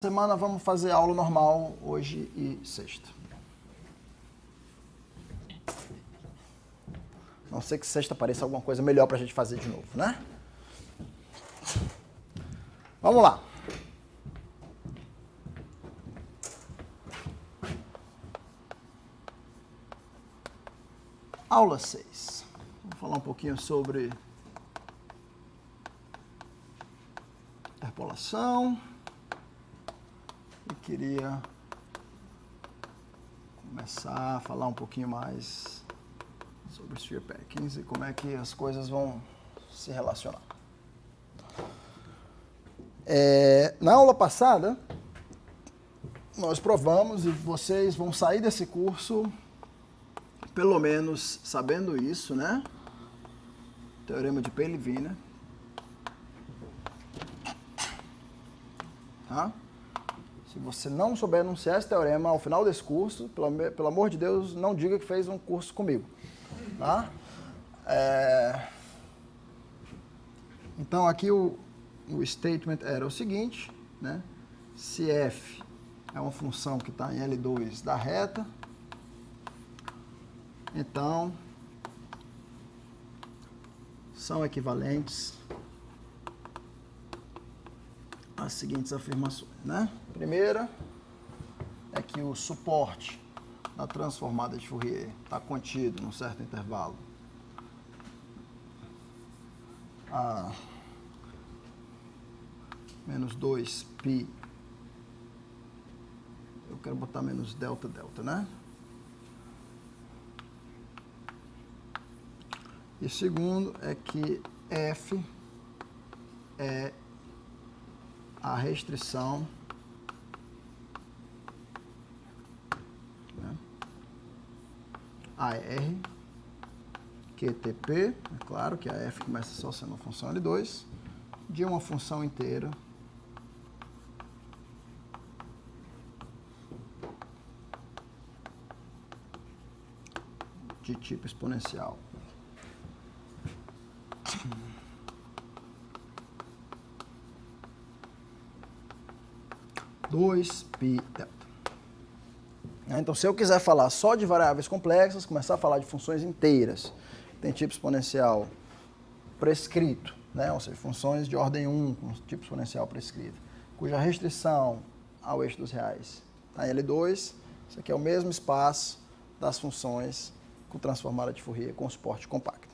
Semana vamos fazer aula normal hoje e sexta. A não ser que sexta apareça alguma coisa melhor para a gente fazer de novo, né? Vamos lá. Aula 6. Vamos falar um pouquinho sobre interpolação. Eu queria começar a falar um pouquinho mais sobre Sphere Packings e como é que as coisas vão se relacionar. Na aula passada, nós provamos e vocês vão sair desse curso pelo menos sabendo isso, né? Teorema de Pelley-Wiener. Tá? Se você não souber enunciar esse teorema ao final desse curso, pelo amor de Deus, não diga que fez um curso comigo. Tá? Então, aqui o statement era o seguinte, né? Se f é uma função que está em L2 da reta, então são equivalentes as seguintes afirmações, né? Primeira é que o suporte da transformada de Fourier está contido num certo intervalo a menos 2π, eu quero botar menos delta, né? E segundo é que F é a restrição, né, a R, QTP, é claro que a F começa só sendo uma função L2, de uma função inteira de tipo exponencial. Dois π delta. Então, se eu quiser falar só de variáveis complexas, começar a falar de funções inteiras, tem tipo exponencial prescrito, né? Ou seja, funções de ordem 1 com tipo exponencial prescrito, cuja restrição ao eixo dos reais está em L2, isso aqui é o mesmo espaço das funções com transformada de Fourier com suporte compacto.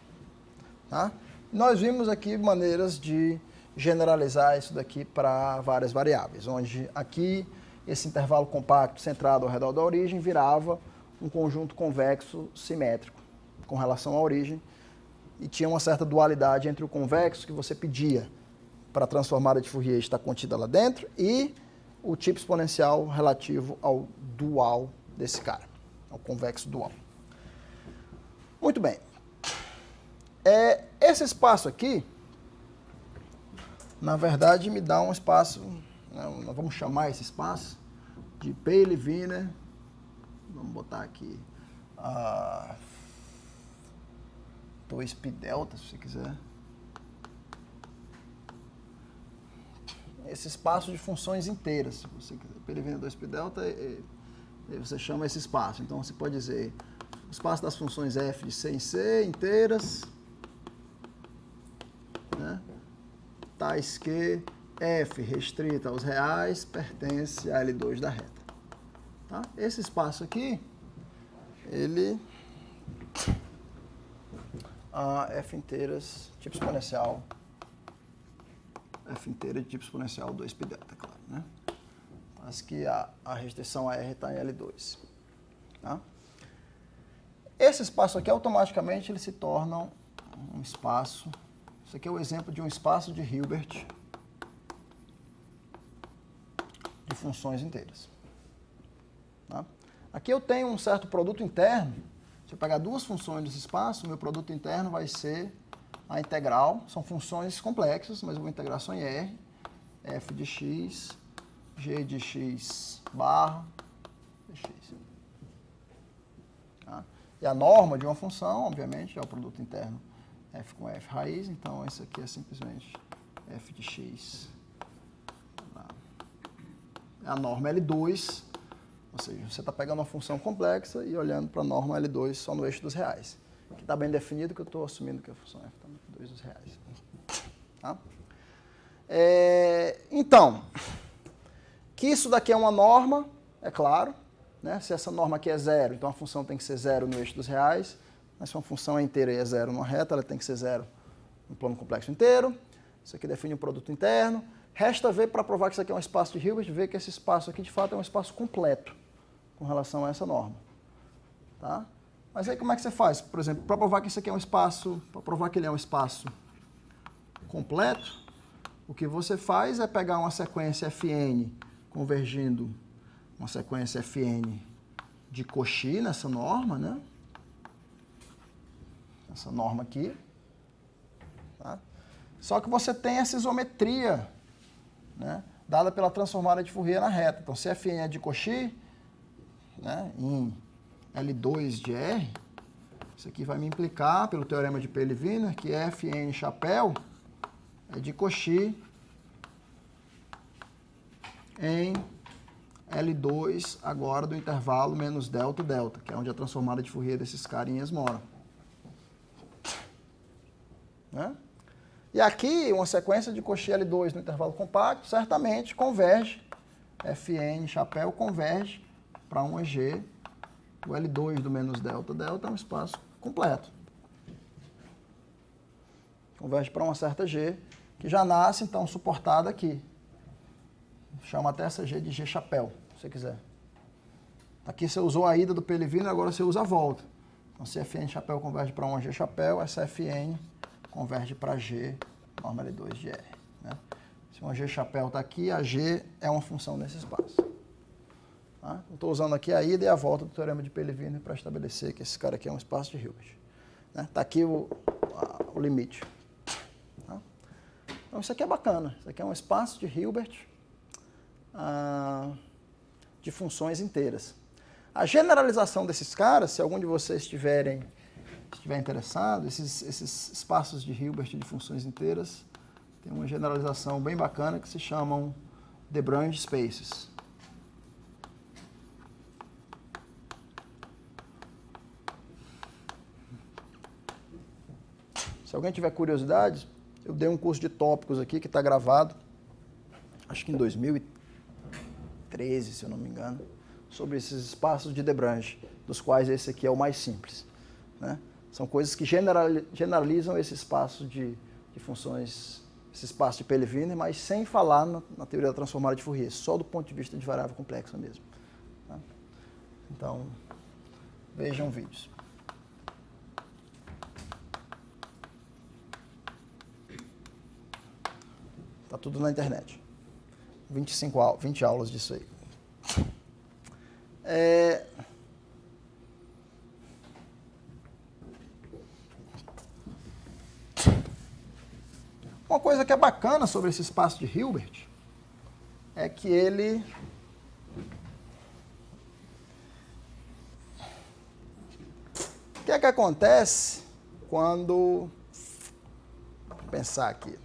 Tá? Nós vimos aqui maneiras de generalizar isso daqui para várias variáveis, onde aqui esse intervalo compacto centrado ao redor da origem virava um conjunto convexo simétrico com relação à origem e tinha uma certa dualidade entre o convexo que você pedia para a transformada de Fourier estar contida lá dentro e o tipo exponencial relativo ao dual desse cara, ao convexo dual. Muito bem. Esse espaço aqui, na verdade, me dá um espaço, né, nós vamos chamar esse espaço de Pelley-Wiener, vamos botar aqui 2π delta, se você quiser. Esse espaço de funções inteiras, se você quiser. Pelley-Wiener 2π delta, você chama esse espaço. Então, você pode dizer o espaço das funções f de c em c inteiras, né, tais que f restrita aos reais pertence a L2 da reta. Tá? Esse espaço aqui, ele f inteiras, tipo exponencial, f inteira de tipo exponencial 2π delta, claro, né? Mas que a restrição a R está em L2. Tá? Esse espaço aqui, automaticamente, ele se torna um espaço. Isso aqui é o exemplo de um espaço de Hilbert de funções inteiras. Tá? Aqui eu tenho um certo produto interno. Se eu pegar duas funções desse espaço, meu produto interno vai ser a integral. São funções complexas, mas eu vou integrar só em R. F de x, g de x barra dx. Tá? E a norma de uma função, obviamente, é o produto interno f com f raiz, então isso aqui é simplesmente f de x é a norma L2, ou seja, você está pegando uma função complexa e olhando para a norma L2 só no eixo dos reais. Que está bem definido que eu estou assumindo que a função f está no L2 dos reais. Tá? Então, que isso daqui é uma norma, é claro, né? Se essa norma aqui é zero, então a função tem que ser zero no eixo dos reais, mas se uma função é inteira e é zero numa reta, ela tem que ser zero no plano complexo inteiro. Isso aqui define um produto interno. Resta ver, para provar que isso aqui é um espaço de Hilbert, ver que esse espaço aqui de fato é um espaço completo com relação a essa norma. Tá? Mas aí como é que você faz? Por exemplo, para provar que isso aqui é um espaço, para provar que ele é um espaço completo, o que você faz é pegar uma sequência Fn convergindo uma sequência Fn de Cauchy nessa norma, né? Essa norma aqui. Tá? Só que você tem essa isometria, né, dada pela transformada de Fourier na reta. Então, se Fn é de Cauchy, né, em L2 de R, isso aqui vai me implicar, pelo teorema de Pelley-Wiener, que Fn chapéu é de Cauchy em L2 agora do intervalo menos delta delta, que é onde a transformada de Fourier desses carinhas mora. Né? E aqui, uma sequência de Cauchy L2 no intervalo compacto, certamente converge, Fn chapéu converge para uma G, o L2 do menos delta delta é um espaço completo. Converge para uma certa G, que já nasce, então, suportada aqui. Chama até essa G de G chapéu, se você quiser. Aqui você usou a ida do Pelley-Wiener, agora você usa a volta. Então, se Fn chapéu converge para uma G chapéu, essa Fn converge para G, norma L2 de R. Né? Se uma G chapéu está aqui, a G é uma função nesse espaço. Tá? Eu estou usando aqui a ida e a volta do teorema de Pelley-Wiener para estabelecer que esse cara aqui é um espaço de Hilbert. Está aqui o limite. Tá? Então, isso aqui é bacana. Isso aqui é um espaço de Hilbert de funções inteiras. A generalização desses caras, se algum de vocês estiver interessado, esses espaços de Hilbert de funções inteiras, tem uma generalização bem bacana que se chamam Lagrange spaces. Se alguém tiver curiosidade, eu dei um curso de tópicos aqui que está gravado, acho que em 2013, se eu não me engano, sobre esses espaços de Lagrange, dos quais esse aqui é o mais simples. Né? São coisas que generalizam esse espaço de funções, esse espaço de Pelley-Wiener, mas sem falar na teoria da transformada de Fourier, só do ponto de vista de variável complexa mesmo. Tá? Então, vejam vídeos. Está tudo na internet. 20 aulas disso aí. Uma coisa que é bacana sobre esse espaço de Hilbert é que ele o que é que acontece quando, vou pensar aqui,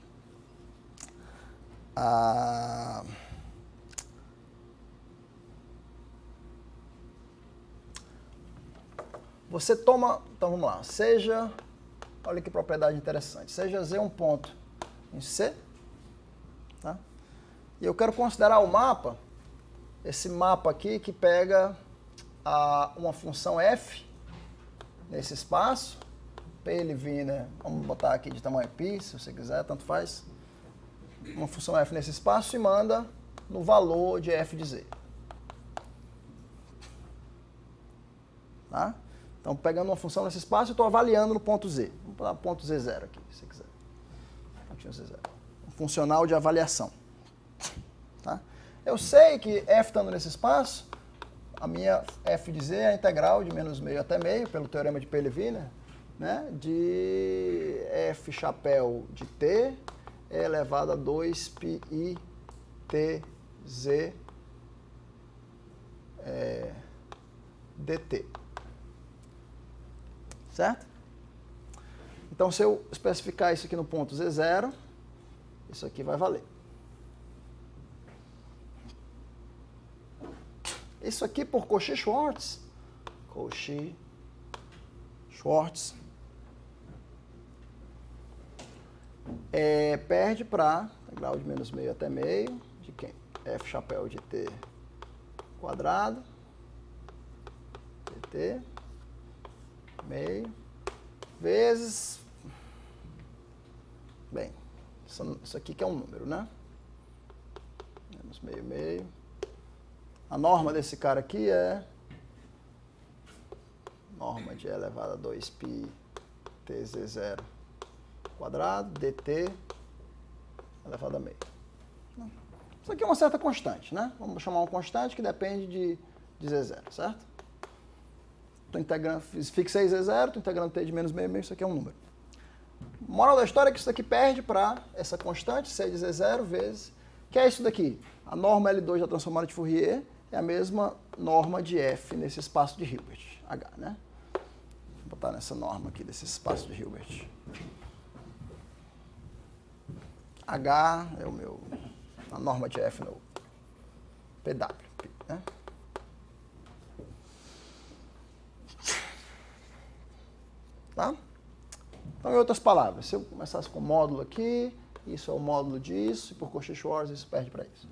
você toma, então vamos lá, olha que propriedade interessante, seja Z um ponto em C, tá? E eu quero considerar o mapa, esse mapa aqui que pega uma função f nesse espaço, Pelley-Wiener, vamos botar aqui de tamanho π, se você quiser, tanto faz, uma função f nesse espaço e manda no valor de f de z. Tá? Então, pegando uma função nesse espaço, eu estou avaliando no ponto z. Vamos botar ponto z0 aqui, se você quiser. Pontinho z0. Um funcional de avaliação. Tá? Eu sei que f estando nesse espaço, a minha f de z é a integral de menos meio até meio, pelo teorema de Pelley-Wiener, né, de f chapéu de t elevado a 2πi tz dt. Certo? Então, se eu especificar isso aqui no ponto z0, isso aqui vai valer. Isso aqui por Cauchy-Schwarz. Cauchy-Schwarz. Perde para integral de menos meio até meio, de quem? F chapéu de t quadrado, dt, meio, vezes, bem, isso aqui que é um número, né? Menos meio, meio. A norma desse cara aqui é norma de E elevado a 2π tz0 quadrado, dt elevado a meio. Isso aqui é uma certa constante, né? Vamos chamar uma constante que depende de z0, certo? Estou integrando, fixei z0, estou integrando t de menos meio, meio, isso aqui é um número. Moral da história é que isso daqui perde para essa constante, c de z0 vezes, que é isso daqui. A norma L2 da transformada de Fourier é a mesma norma de f nesse espaço de Hilbert, H, né? Vou botar nessa norma aqui desse espaço de Hilbert. H é a norma de F no PW, né? Tá? Então, em outras palavras, se eu começasse com o módulo aqui, isso é o módulo disso, e por Cauchy-Schwarz isso perde para isso.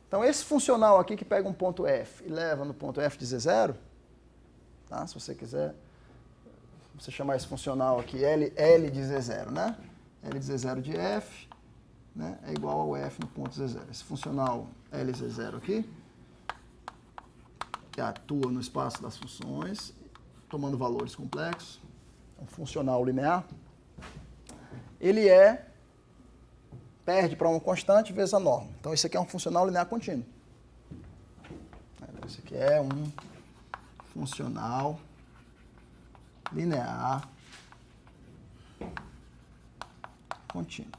Então, esse funcional aqui que pega um ponto F e leva no ponto F de Z0, tá? Se você quiser, você chamar esse funcional aqui L de Z0, né? L de Z0 de F, né, é igual ao F no ponto Z0. Esse funcional LZ0 aqui, que atua no espaço das funções, tomando valores complexos, um funcional linear, ele perde para uma constante vezes a norma. Então, esse aqui é um funcional linear contínuo. Esse aqui é um funcional linear contínuo.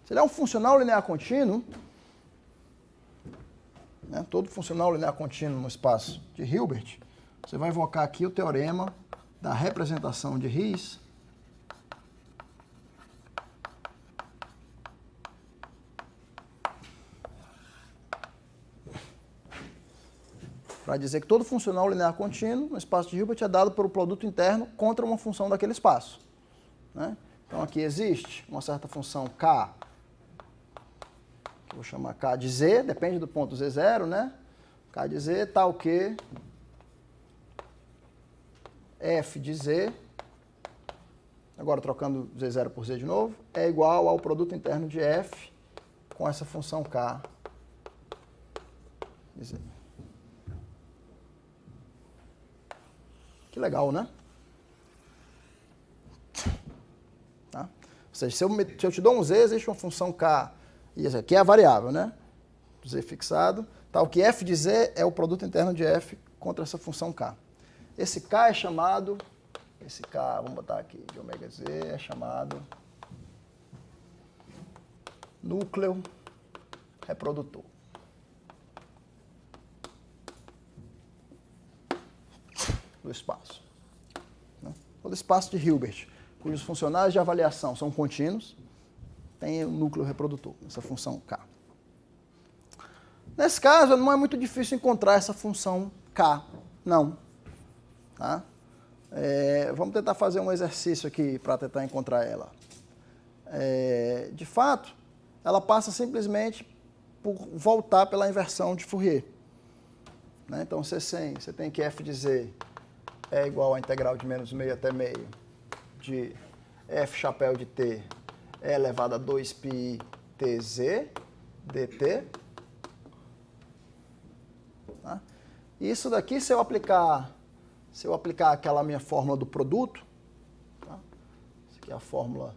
Se ele é um funcional linear contínuo, né, todo funcional linear contínuo no espaço de Hilbert, você vai invocar aqui o teorema da representação de Ries para dizer que todo funcional linear contínuo no espaço de Hilbert é dado pelo produto interno contra uma função daquele espaço, né? Então, aqui existe uma certa função K, que eu vou chamar K de Z, depende do ponto Z0, né? K de Z tal que F de Z, agora trocando Z0 por Z de novo, é igual ao produto interno de F com essa função K de Z. Que legal, né? Tá? Ou seja, se eu te dou um Z, existe uma função K, e essa aqui é a variável, né? Z fixado, tal que F de Z é o produto interno de F contra essa função K. Esse K é chamado, esse K, vamos botar aqui, de ômega Z, é chamado núcleo reprodutor. Do espaço. Né? Todo espaço de Hilbert, cujos funcionais de avaliação são contínuos, tem o núcleo reprodutor, essa função K. Nesse caso, não é muito difícil encontrar essa função K, não. Tá? Vamos tentar fazer um exercício aqui para tentar encontrar ela. De fato, ela passa simplesmente por voltar pela inversão de Fourier. Né? Então, você tem que F de Z é igual a integral de menos meio até meio de F chapéu de T é elevado a 2π tz dt. Tá? Isso daqui, se eu aplicar aquela minha fórmula do produto, tá? Essa aqui é a fórmula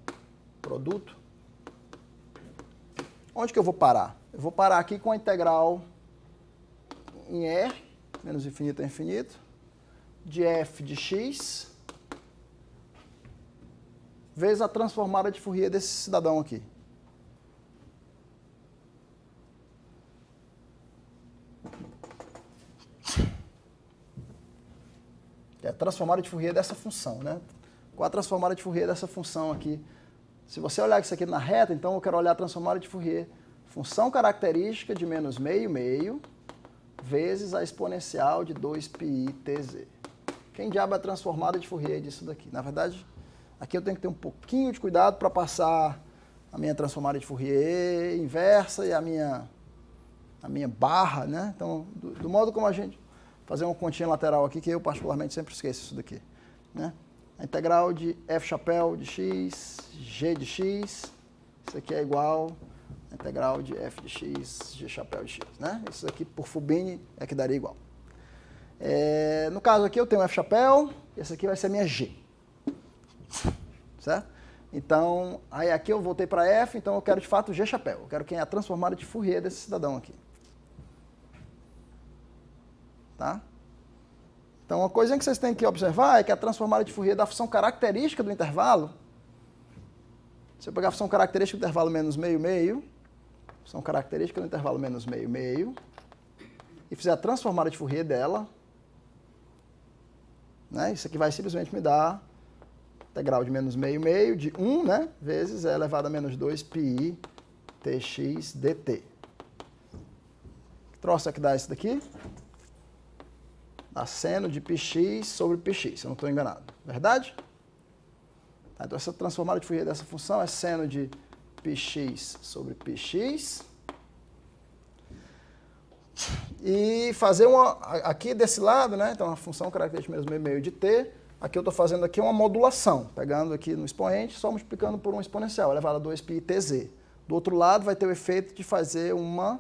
produto, onde que eu vou parar? Eu vou parar aqui com a integral em R, menos infinito a infinito, de f de x, vezes a transformada de Fourier desse cidadão aqui. Que é a transformada de Fourier dessa função, né? Qual a transformada de Fourier dessa função aqui? Se você olhar isso aqui na reta, então eu quero olhar a transformada de Fourier. Função característica de menos meio vezes a exponencial de 2πi tz. Quem diabo é a transformada de Fourier disso daqui? Na verdade, aqui eu tenho que ter um pouquinho de cuidado para passar a minha transformada de Fourier inversa e a minha barra, né? Então, do modo como a gente fazer uma continha lateral aqui, que eu particularmente sempre esqueço isso daqui, né? A integral de f chapéu de x, g de x, isso aqui é igual a integral de f de x, g chapéu de x, né? Isso aqui por Fubini é que daria igual. No caso aqui eu tenho f chapéu, esse aqui vai ser a minha g, certo? Então, aí aqui eu voltei para f, então eu quero de fato g chapéu, eu quero quem é a transformada de Fourier desse cidadão aqui. Tá? Então, uma coisa que vocês têm que observar é que a transformada de Fourier da função característica do intervalo, se eu pegar a função característica do intervalo menos meio, função característica do intervalo menos meio, e fizer a transformada de Fourier dela, né, isso aqui vai simplesmente me dar integral de menos meio de 1, né, vezes e elevado a menos 2πi tx dt. Que troço é que dá isso daqui? Dá seno de πx sobre πx, se eu não estou enganado. Verdade? Então, essa transformada de Fourier dessa função é seno de πx sobre πx. E fazer uma, aqui desse lado, né? Então, a função característica menos meio de t. Aqui eu estou fazendo aqui uma modulação, pegando aqui no expoente, só multiplicando por um exponencial, elevado a 2πi tz. Do outro lado, vai ter o efeito de fazer uma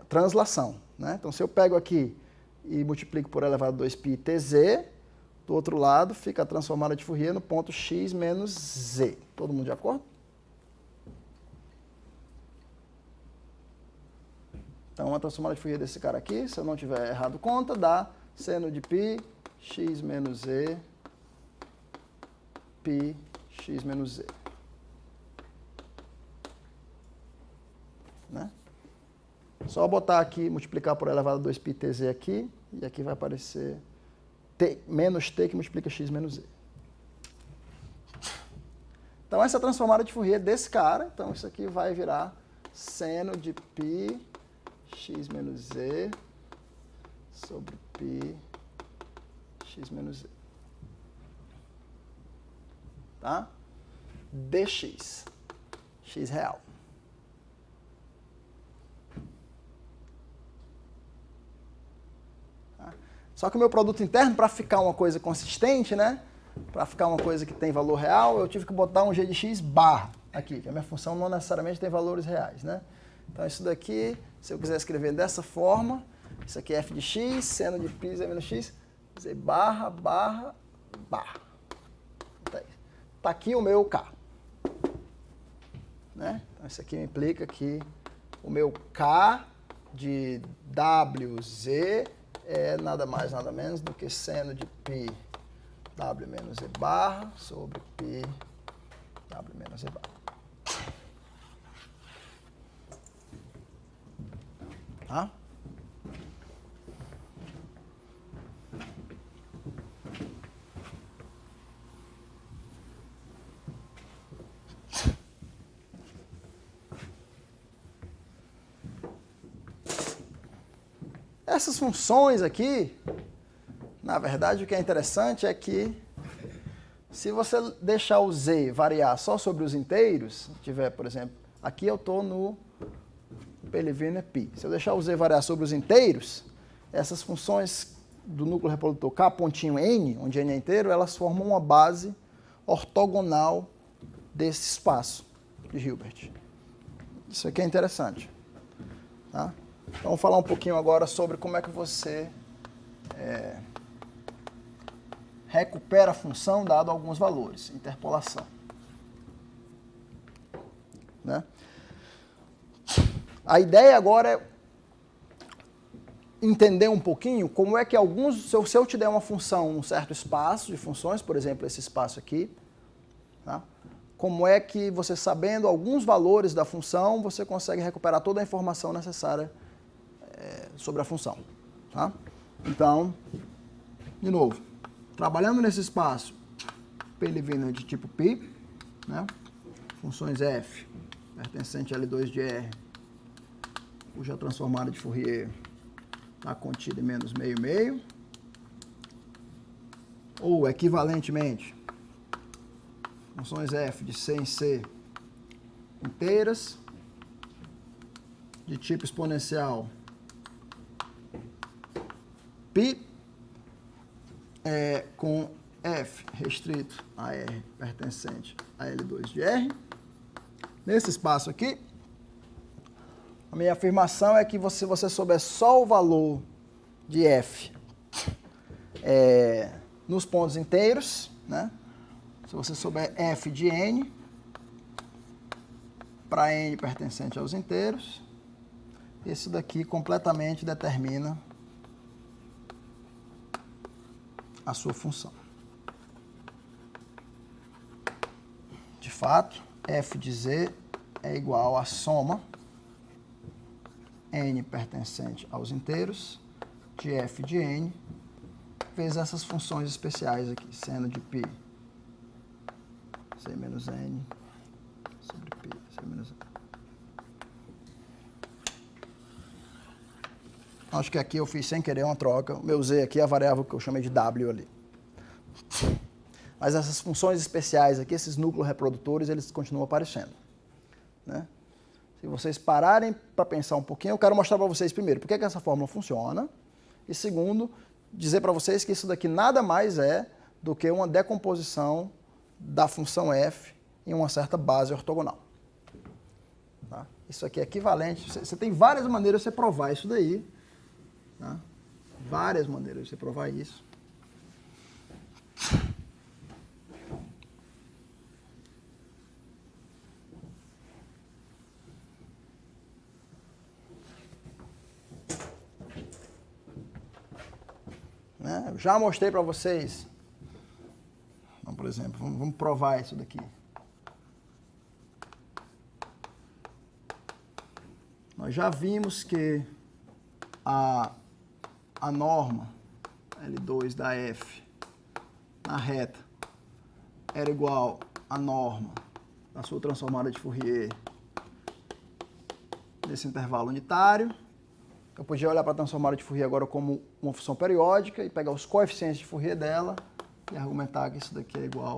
translação, né? Então, se eu pego aqui e multiplico por elevado a 2π tz, do outro lado fica a transformada de Fourier no ponto x menos z. Todo mundo de acordo? Então, a transformada de Fourier desse cara aqui, se eu não tiver errado conta, dá seno de π, x menos z, π, x menos z. Né? Só botar aqui, multiplicar por elevado a 2π tz aqui, e aqui vai aparecer t, menos t que multiplica x menos z. Então, essa transformada de Fourier desse cara, então isso aqui vai virar seno de π, x menos z, sobre π, x menos z. Tá? dx, x real. Só que o meu produto interno, para ficar uma coisa consistente, né? Para ficar uma coisa que tem valor real, eu tive que botar um g de x barra aqui, que a minha função não necessariamente tem valores reais, né? Então, isso daqui, se eu quiser escrever dessa forma, isso aqui é f de x, seno de π, z menos x, z barra, barra, barra. Tá aqui o meu k. Né? Então, isso aqui implica que o meu k de wz é nada mais, nada menos do que seno de π w menos z barra sobre π w menos z barra. Tá? Essas funções aqui, na verdade, o que é interessante é que se você deixar o z variar só sobre os inteiros, tiver, por exemplo, aqui eu estou no Peliviner π. Se eu deixar o z variar sobre os inteiros, essas funções do núcleo reprodutor K pontinho n, onde n é inteiro, elas formam uma base ortogonal desse espaço de Hilbert. Isso aqui é interessante. Tá? Então, vamos falar um pouquinho agora sobre como é que você recupera a função dado alguns valores, interpolação. Né? A ideia agora é entender um pouquinho como é que alguns, se eu te der uma função, um certo espaço de funções, por exemplo, esse espaço aqui, tá? Como é que você, sabendo alguns valores da função, você consegue recuperar toda a informação necessária sobre a função. Tá? Então, de novo, trabalhando nesse espaço Peliviner de tipo π, né? Funções f pertencente a L2 de R, cuja transformada de Fourier está contida em menos meio, ou, equivalentemente, funções f de C em C inteiras, de tipo exponencial π, com f restrito a R pertencente a L2 de R. Nesse espaço aqui, a minha afirmação é que se você souber só o valor de f nos pontos inteiros, né? Se você souber f de n, para n pertencente aos inteiros, isso daqui completamente determina a sua função. De fato, f de z é igual à soma n pertencente aos inteiros de f de n vezes essas funções especiais aqui, seno de π, c menos n, sobre π, c menos n. Acho que aqui eu fiz sem querer uma troca. O meu z aqui é a variável que eu chamei de w ali. Mas essas funções especiais aqui, esses núcleos reprodutores, eles continuam aparecendo, né? Se vocês pararem para pensar um pouquinho, eu quero mostrar para vocês primeiro por que essa fórmula funciona e segundo, dizer para vocês que isso daqui nada mais é do que uma decomposição da função f em uma certa base ortogonal. Tá? Isso aqui é equivalente. Você tem várias maneiras de você provar isso daí. Tá? Várias maneiras de você provar isso. Né? Eu já mostrei para vocês. Então, por exemplo, vamos provar isso daqui. Nós já vimos que a norma L2 da F na reta era igual à norma da sua transformada de Fourier nesse intervalo unitário. Eu podia olhar para a transformada de Fourier agora como uma função periódica e pegar os coeficientes de Fourier dela e argumentar que isso daqui é igual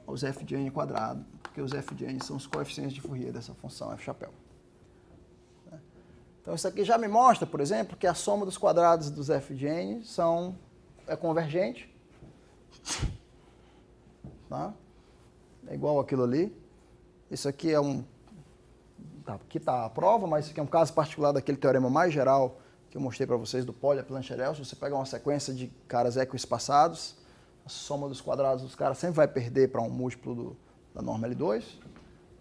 aos f de n quadrado, porque os f de n são os coeficientes de Fourier dessa função f chapéu. Então isso aqui já me mostra, por exemplo, que a soma dos quadrados dos f de n é convergente. Tá? É igual aquilo ali. Isso aqui é aqui está a prova, mas isso aqui é um caso particular daquele teorema mais geral que eu mostrei para vocês do Polya-Plancherel. Se você pegar uma sequência de caras ecoespaçados, a soma dos quadrados dos caras sempre vai perder para um múltiplo da norma L2.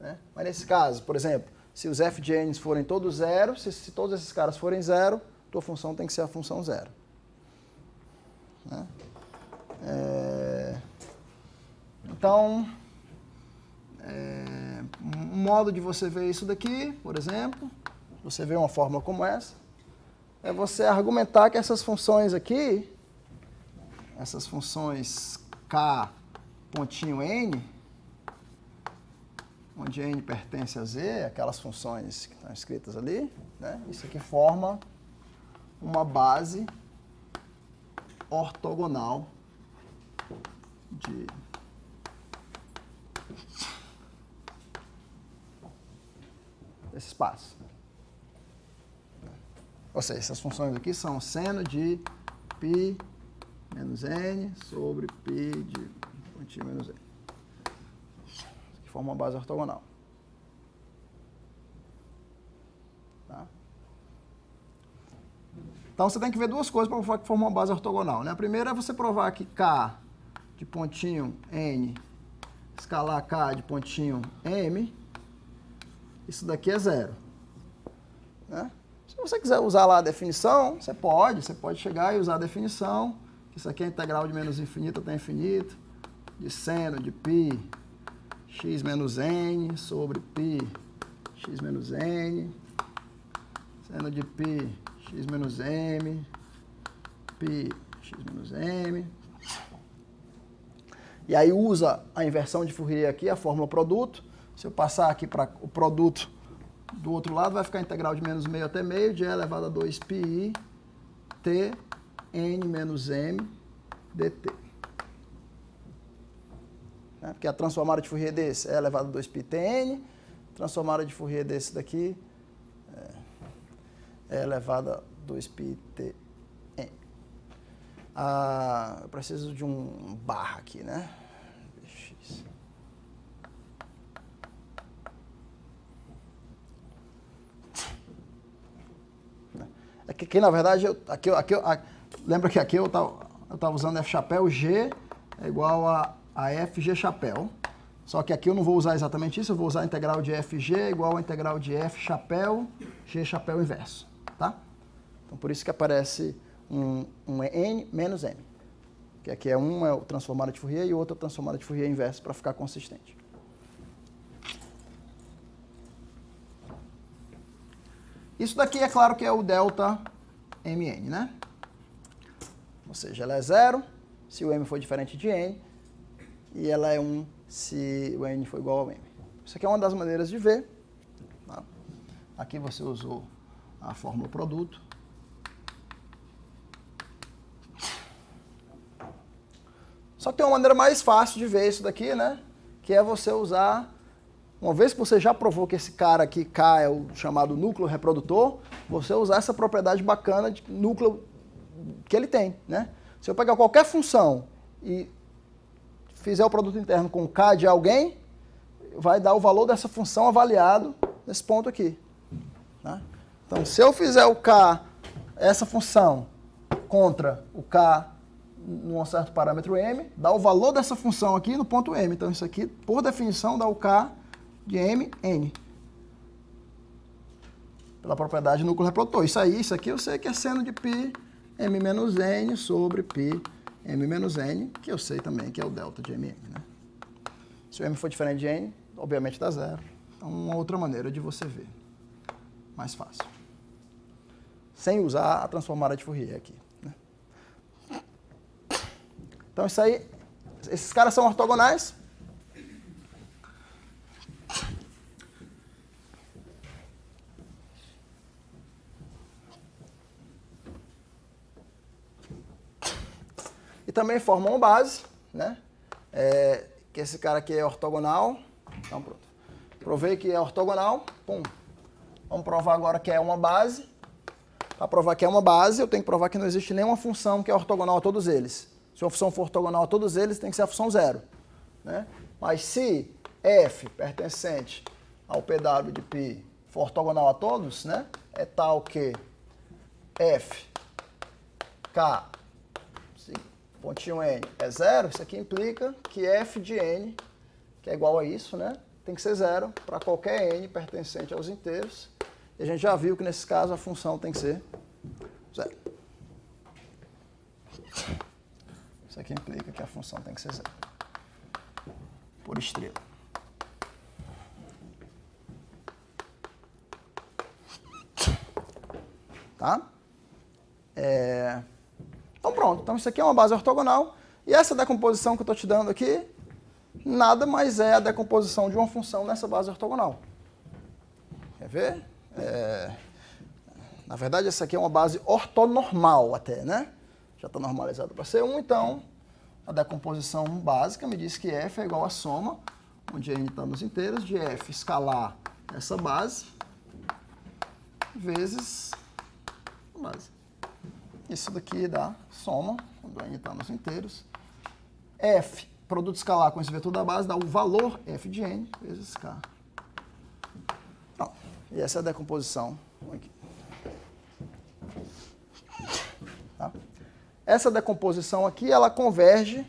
Né? Mas nesse caso, por exemplo, se os f de n forem todos zero, se todos esses caras forem zero, tua função tem que ser a função zero. Né? Então, um modo de você ver isso daqui, por exemplo, você vê uma fórmula como essa, é você argumentar que essas funções aqui, essas funções k pontinho n, onde n pertence a z, aquelas funções que estão escritas ali, né? Isso aqui forma uma base ortogonal desse espaço. Ou seja, essas funções aqui são seno de π menos n sobre π de pontinho menos n. Que forma uma base ortogonal. Tá? Então você tem que ver duas coisas para provar que forma uma base ortogonal. Né? A primeira é você provar que k de pontinho n escalar k de pontinho m, isso daqui é zero. Né? Se você quiser usar lá a definição, você pode chegar e usar a definição, que isso aqui é integral de menos infinito até infinito, de seno de π x menos n sobre π x menos n, seno de π x menos m, π x menos m. E aí usa a inversão de Fourier aqui, a fórmula produto. Se eu passar aqui para o produto do outro lado, vai ficar a integral de menos meio até meio, de E elevado a 2πi t n menos m dt. Porque a transformada de Fourier desse é elevado a 2π tn, transformada de Fourier desse daqui é elevada a 2π tn. Eu preciso de um barra aqui, né? X. É que aqui, na verdade, lembra que aqui eu estava usando F chapéu, G é igual a FG chapéu. Só que aqui eu não vou usar exatamente isso, eu vou usar a integral de FG igual a integral de F chapéu, G chapéu inverso, tá? Então, por isso que aparece um N menos M. Que aqui um é o transformada de Fourier e o outro é o transformada de Fourier inverso para ficar consistente. Isso daqui é claro que é o delta Mn, né? Ou seja, ela é 0 se o M for diferente de N e ela é 1 se o N for igual ao M. Isso aqui é uma das maneiras de ver. Tá? Aqui você usou a fórmula produto. Só que tem uma maneira mais fácil de ver isso daqui, né? Que é você usar, uma vez que você já provou que esse cara aqui, K, é o chamado núcleo reprodutor, você usar essa propriedade bacana de núcleo que ele tem, né? Se eu pegar qualquer função e fizer o produto interno com K de alguém, vai dar o valor dessa função avaliado nesse ponto aqui. Tá? Então, se eu fizer o K, essa função, contra o K num certo parâmetro M, dá o valor dessa função aqui no ponto M. Então, isso aqui, por definição, dá o K de M, N. Pela propriedade núcleo reprodutor. Isso aqui eu sei que é seno de π M menos N sobre π M menos N, que eu sei também que é o delta de MM, né? Se o M for diferente de N, obviamente dá 0. Então, uma outra maneira de você ver. Mais fácil. Sem usar a transformada de Fourier aqui. Né? Então, isso aí, esses caras são ortogonais. E também formam base, né? Que esse cara aqui é ortogonal. Então, pronto. Provei que é ortogonal. Pum. Vamos provar agora que é uma base. Para provar que é uma base, eu tenho que provar que não existe nenhuma função que é ortogonal a todos eles. Se uma função for ortogonal a todos eles, tem que ser a função 0. Né? Mas se f pertencente ao PW de π for ortogonal a todos, né? É tal que f, k, pontinho n é 0, isso aqui implica que f de n, que é igual a isso, né? Tem que ser 0 para qualquer n pertencente aos inteiros. E a gente já viu que nesse caso a função tem que ser 0. Isso aqui implica que a função tem que ser 0. Por estrela. Tá? Então pronto. Então isso aqui é uma base ortogonal. E essa decomposição que eu estou te dando aqui, nada mais é a decomposição de uma função nessa base ortogonal. Quer ver? Na verdade, essa aqui é uma base ortonormal até, né? Já está normalizada para ser 1, então a decomposição básica me diz que f é igual a soma, onde n está nos inteiros, de f escalar essa base, vezes a base. Isso daqui dá soma, quando n está nos inteiros. F, produto escalar com esse vetor da base, dá o valor f de n vezes k. Pronto. E essa é a decomposição aqui. Tá? Essa decomposição aqui, ela converge,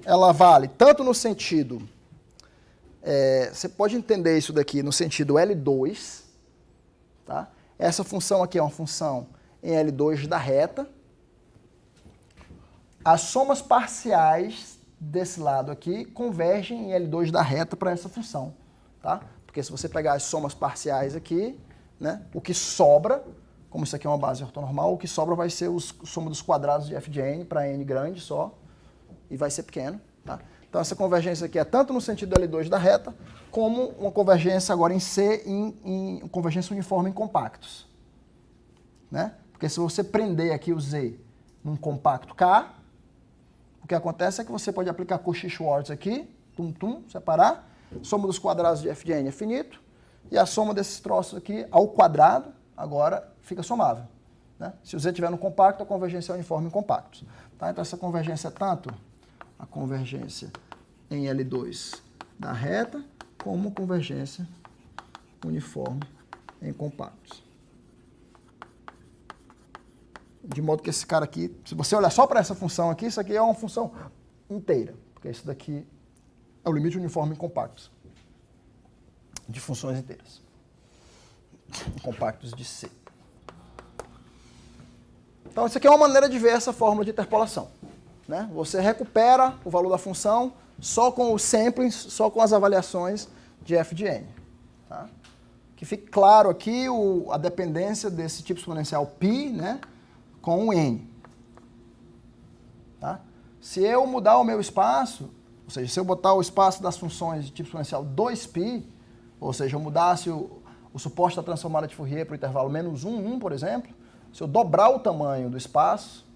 ela vale tanto no sentido, você pode entender isso daqui no sentido L2, tá? Essa função aqui é uma função em L2 da reta. As somas parciais desse lado aqui convergem em L2 da reta para essa função, tá? Porque se você pegar as somas parciais aqui, né, o que sobra, como isso aqui é uma base ortonormal, o que sobra vai ser a soma dos quadrados de f de n para n grande só, e vai ser pequeno. Tá? Então, essa convergência aqui é tanto no sentido L2 da reta, como uma convergência agora em C, em convergência uniforme em compactos. Né? Porque se você prender aqui o Z num compacto K, o que acontece é que você pode aplicar Cauchy-Schwarz aqui, separar, soma dos quadrados de f de n é finito, e a soma desses troços aqui ao quadrado, agora fica somável. Né? Se o Z estiver no compacto, a convergência é uniforme em compactos. Tá? Então, essa convergência é tanto a convergência em L2 da reta, como convergência uniforme em compactos. De modo que esse cara aqui, se você olhar só para essa função aqui, isso aqui é uma função inteira, porque isso daqui é o limite uniforme em compactos, de funções inteiras, compactos de C. Então, isso aqui é uma maneira de ver essa fórmula de interpolação. Né? Você recupera o valor da função só com os samplings, só com as avaliações de f de n. Tá? Que fique claro aqui a dependência desse tipo exponencial π, né, com o n. Tá? Se eu mudar o meu espaço, ou seja, se eu botar o espaço das funções de tipo exponencial 2π, ou seja, eu mudasse o suposto da transformada de Fourier para o intervalo menos 1, 1, por exemplo, se eu dobrar o tamanho do espaço,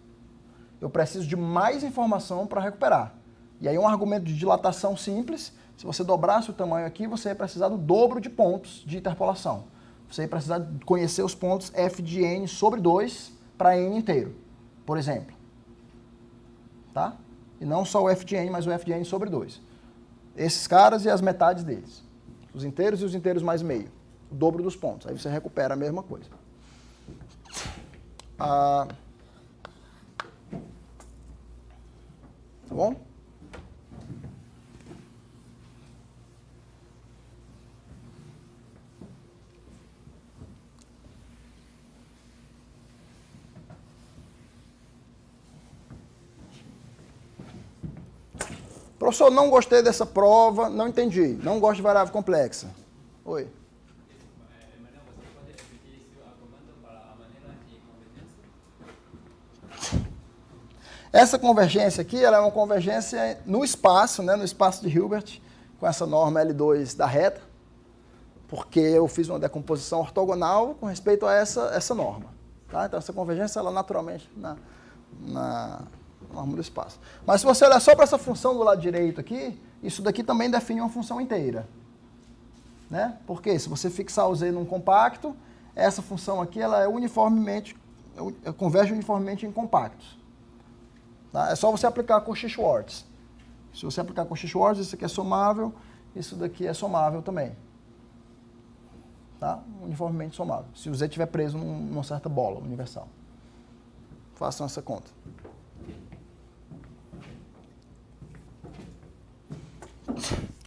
eu preciso de mais informação para recuperar. E aí um argumento de dilatação simples, se você dobrasse o tamanho aqui, você ia precisar do dobro de pontos de interpolação. Você ia precisar conhecer os pontos f de n sobre 2 para n inteiro, por exemplo. Tá? E não só o f de n, mas o f de n sobre 2. Esses caras e as metades deles. Os inteiros e os inteiros mais meio. O dobro dos pontos. Aí você recupera a mesma coisa. Tá bom? Professor, não gostei dessa prova, não entendi. Não gosto de variável complexa. Oi. Essa convergência aqui, ela é uma convergência no espaço, né, no espaço de Hilbert, com essa norma L2 da reta, porque eu fiz uma decomposição ortogonal com respeito a essa norma. Tá? Então, essa convergência, ela naturalmente na norma do espaço. Mas se você olhar só para essa função do lado direito aqui, isso daqui também define uma função inteira. Né? Porque se você fixar o Z num compacto, essa função aqui, ela converge uniformemente em compactos. Tá? É só você aplicar Cauchy-Schwarz. Se você aplicar Cauchy-Schwarz, isso aqui é somável, isso daqui é somável também. Tá? Uniformemente somável. Se o Z estiver preso numa certa bola universal. Façam essa conta.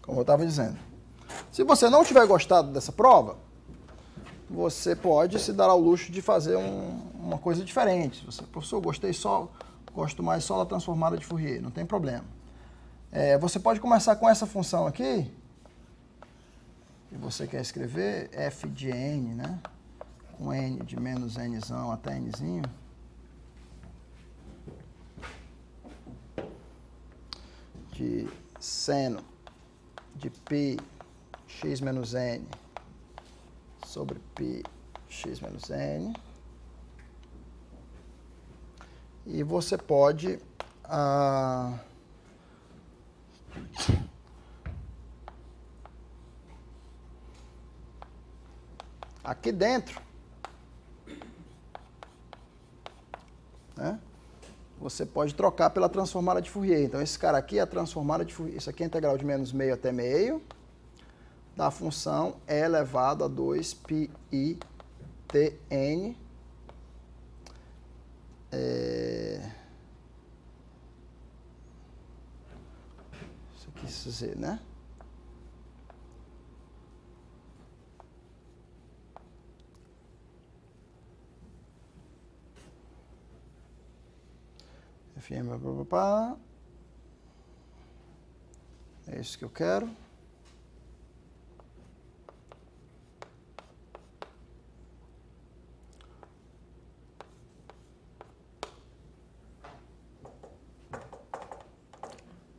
Como eu estava dizendo. Se você não tiver gostado dessa prova, você pode se dar ao luxo de fazer uma coisa diferente. Se você, professor, gosto mais só da transformada de Fourier, não tem problema. Você pode começar com essa função aqui, que você quer escrever, f de n, né? Com n de menos nzão até nzinho. De seno de π x menos n sobre π x menos n. E você pode aqui dentro, né, você pode trocar pela transformada de Fourier. Então, esse cara aqui é a transformada de Fourier. Isso aqui é a integral de menos meio até meio da função e elevado a 2πi tn isso aqui, isso Z, né? FM, é isso que eu quero.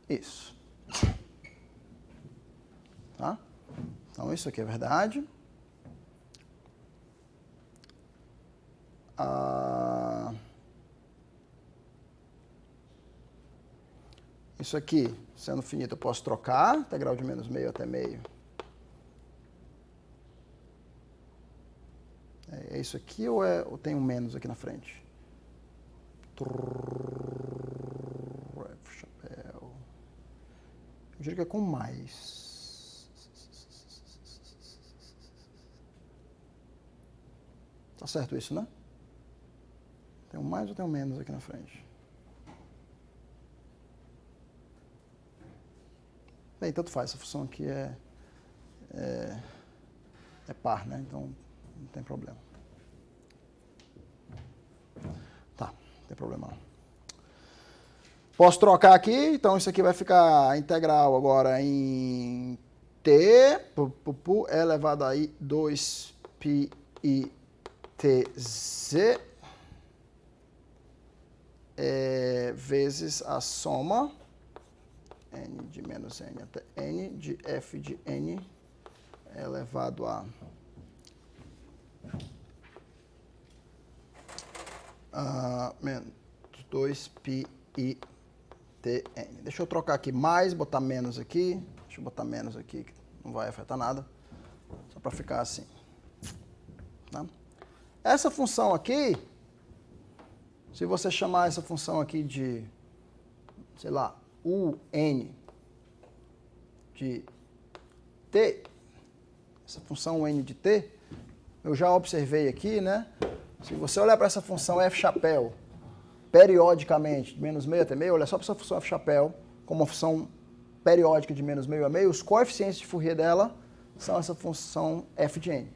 Isso. Então, isso aqui é verdade. Isso aqui, sendo finito, eu posso trocar. Integral de menos meio até meio. É isso aqui ou tem um menos aqui na frente? Chapéu. Eu diria que é com mais. Tá certo isso, né? Tem um mais ou tem um menos aqui na frente? Bem, tanto faz. Essa função aqui é par, né? Então, não tem problema. Tá, não tem problema não. Posso trocar aqui, então isso aqui vai ficar integral agora em t elevado a 2πi tz vezes a soma n de menos n até n de f de n elevado a 2πi tn. Deixa eu trocar aqui mais, botar menos aqui. Deixa eu botar menos aqui, que não vai afetar nada. Só para ficar assim. Tá? Essa função aqui, se você chamar essa função aqui de, sei lá, un de t, essa função n de t, eu já observei aqui, né? Se você olhar para essa função f chapéu, periodicamente, de menos meio até meio, olha só para essa função f chapéu, como uma função periódica de menos meio a meio, os coeficientes de Fourier dela são essa função f de n.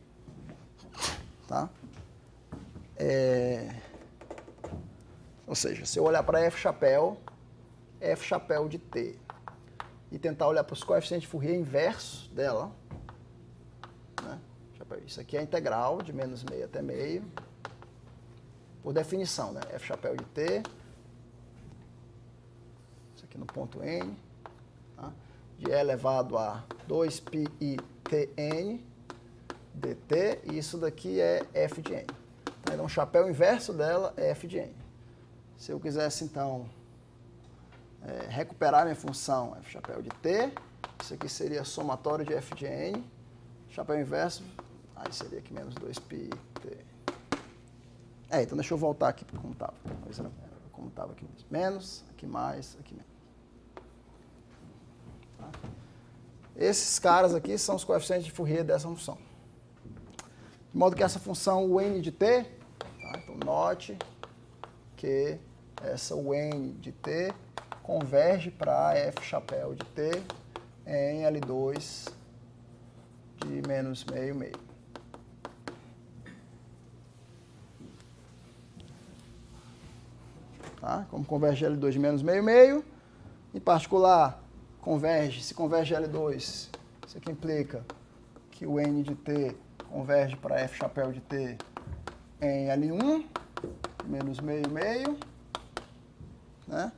Tá? Ou seja, se eu olhar para f chapéu de t, e tentar olhar para os coeficientes de Fourier inversos dela, né? Isso aqui é a integral de menos meio até meio, por definição, né? F chapéu de t, isso aqui no ponto n, tá? De e elevado a 2πi tn dt, e isso daqui é f de n. Tá? Então, o chapéu inverso dela é f de n. Se eu quisesse, então, recuperar minha função f chapéu de t, isso aqui seria somatório de f de n, chapéu inverso, aí seria aqui menos 2π t. Então deixa eu voltar aqui para como estava. Como estava aqui mesmo. Menos, aqui mais, aqui menos. Tá? Esses caras aqui são os coeficientes de Fourier dessa função. De modo que essa função, o n de t, tá? Então note que essa o n de t converge para f chapéu de t em L2 de menos meio meio. Tá? Como converge L2 de menos meio meio, em particular, se converge L2, isso aqui implica que o n de t converge para f chapéu de t em L1, menos meio meio, né?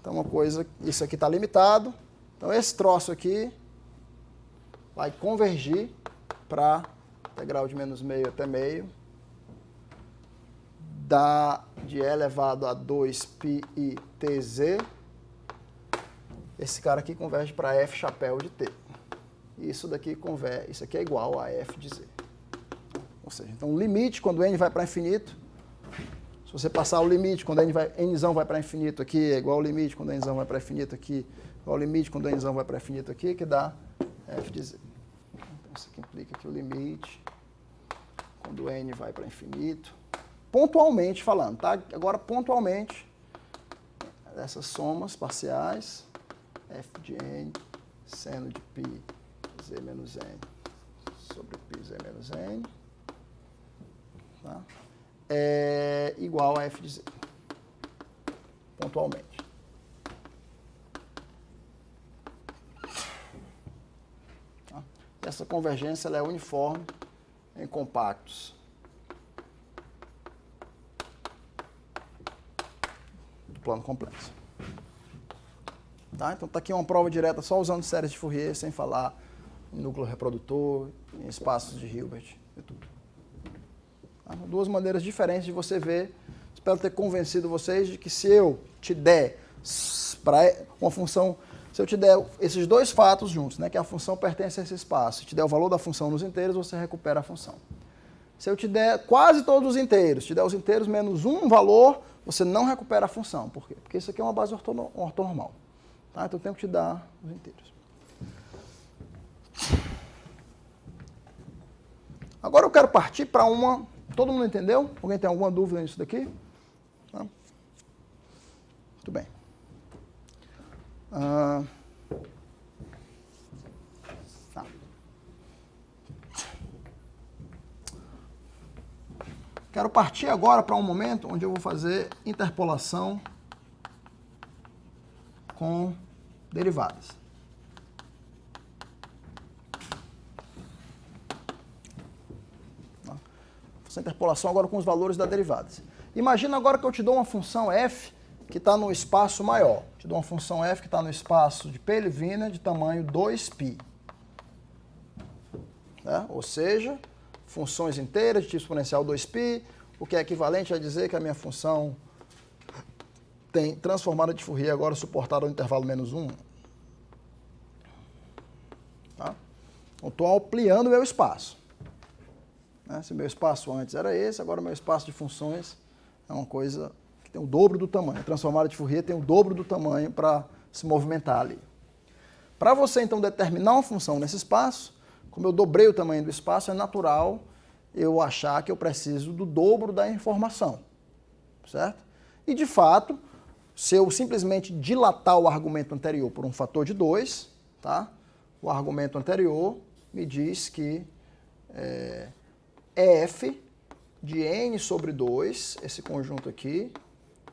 Então, uma coisa, isso aqui está limitado, então esse troço aqui vai convergir para integral de menos meio até meio, de e elevado a 2πi tz, esse cara aqui converge para f chapéu de t. E isso daqui converge, isso aqui é igual a f de z. Ou seja, então o limite quando n vai para infinito, se você passar o limite quando nzão vai para infinito aqui, é igual ao limite quando nzão vai para infinito aqui, igual ao limite quando nzão vai para infinito aqui, que dá f de z. Então isso aqui implica que o limite quando n vai para infinito, pontualmente falando, tá? Agora, pontualmente, essas somas parciais, f de n, seno de π z menos n sobre π z menos n, tá? É igual a f de z, pontualmente. Tá? Essa convergência ela é uniforme em compactos plano complexo. Tá? Então, está aqui uma prova direta só usando séries de Fourier, sem falar em núcleo reprodutor, em espaços de Hilbert e tudo. Tá? Duas maneiras diferentes de você ver. Espero ter convencido vocês de que se eu te der para uma função, se eu te der esses dois fatos juntos, né, que a função pertence a esse espaço, e te der o valor da função nos inteiros, você recupera a função. Se eu te der quase todos os inteiros, te der os inteiros menos um valor, você não recupera a função. Por quê? Porque isso aqui é uma base ortonormal. Tá? Então eu tenho que te dar os inteiros. Agora eu quero partir para uma... Todo mundo entendeu? Alguém tem alguma dúvida nisso daqui? Não? Muito bem. Tá. Quero partir agora para um momento onde eu vou fazer interpolação com derivadas. Vou fazer interpolação agora com os valores das derivadas. Imagina agora que eu te dou uma função f que está no espaço maior. Te dou uma função f que está no espaço de Pelevina de tamanho 2π. Né? Ou seja, funções inteiras de tipo exponencial 2π, o que é equivalente a dizer que a minha função tem transformada de Fourier agora suportada ao intervalo menos 1. Tá? Então, estou ampliando o meu espaço. Né? Se meu espaço antes era esse, agora o meu espaço de funções é uma coisa que tem o dobro do tamanho. A transformada de Fourier tem o dobro do tamanho para se movimentar ali. Para você, então, determinar uma função nesse espaço, como eu dobrei o tamanho do espaço, é natural eu achar que eu preciso do dobro da informação. Certo? E, de fato, se eu simplesmente dilatar o argumento anterior por um fator de 2, tá? O argumento anterior me diz que f de n sobre 2, esse conjunto aqui,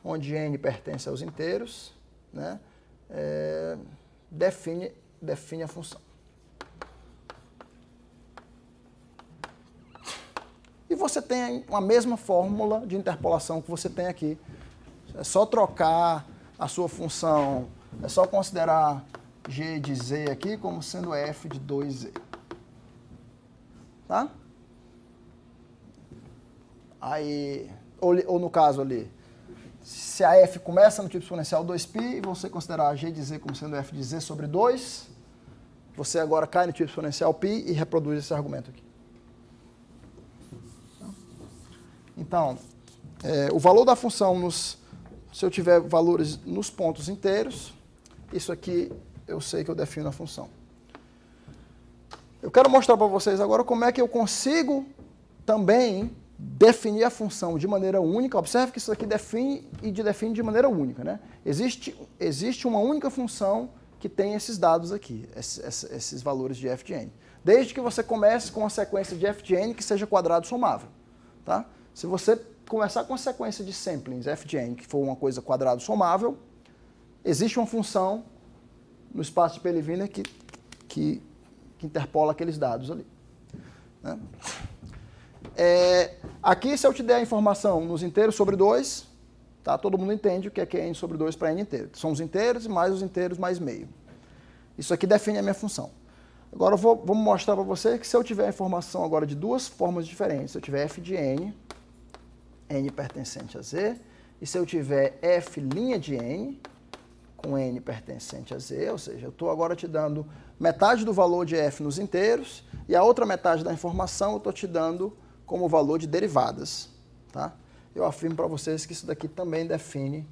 onde n pertence aos inteiros, né? Define a função. E você tem a mesma fórmula de interpolação que você tem aqui. É só trocar a sua função, é só considerar g de z aqui como sendo f de 2z. Tá? Aí, ou no caso ali, se a f começa no tipo exponencial 2π, e você considerar g de z como sendo f de z sobre 2, você agora cai no tipo exponencial π e reproduz esse argumento aqui. Então, o valor da função, se eu tiver valores nos pontos inteiros, isso aqui eu sei que eu defino a função. Eu quero mostrar para vocês agora como é que eu consigo também definir a função de maneira única. Observe que isso aqui define de maneira única. Né? Existe uma única função que tem esses dados aqui, esses valores de f de n. Desde que você comece com uma sequência de f de n que seja quadrado somável. Tá? Se você começar com a sequência de samplings f de n, que for uma coisa quadrado somável, existe uma função no espaço de Pelevina que interpola aqueles dados ali. Né? Aqui, se eu te der a informação nos inteiros sobre 2, tá? Todo mundo entende o que é n sobre 2 para n inteiro. São os inteiros mais os inteiros mais meio. Isso aqui define a minha função. Agora, vou mostrar para você que se eu tiver a informação agora de duas formas diferentes, se eu tiver f de n pertencente a z, e se eu tiver f' de n, com n pertencente a z, ou seja, eu estou agora te dando metade do valor de f nos inteiros, e a outra metade da informação eu estou te dando como valor de derivadas. Tá? Eu afirmo para vocês que isso daqui também define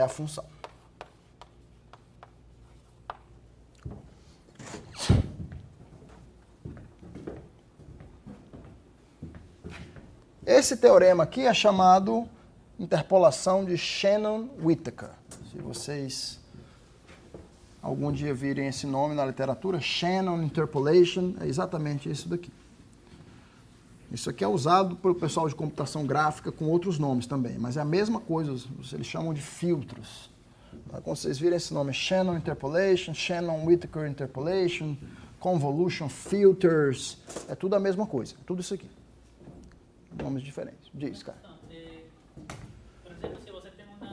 a função. Esse teorema aqui é chamado interpolação de Shannon-Whittaker. Se vocês algum dia virem esse nome na literatura, Shannon Interpolation, é exatamente isso daqui. Isso aqui é usado pelo pessoal de computação gráfica com outros nomes também, mas é a mesma coisa, eles chamam de filtros. Quando vocês virem esse nome, Shannon Interpolation, Shannon-Whittaker Interpolation, Convolution Filters, é tudo a mesma coisa, tudo isso aqui. Nomes diferentes. Diz, cara. Por exemplo, se você tem uma,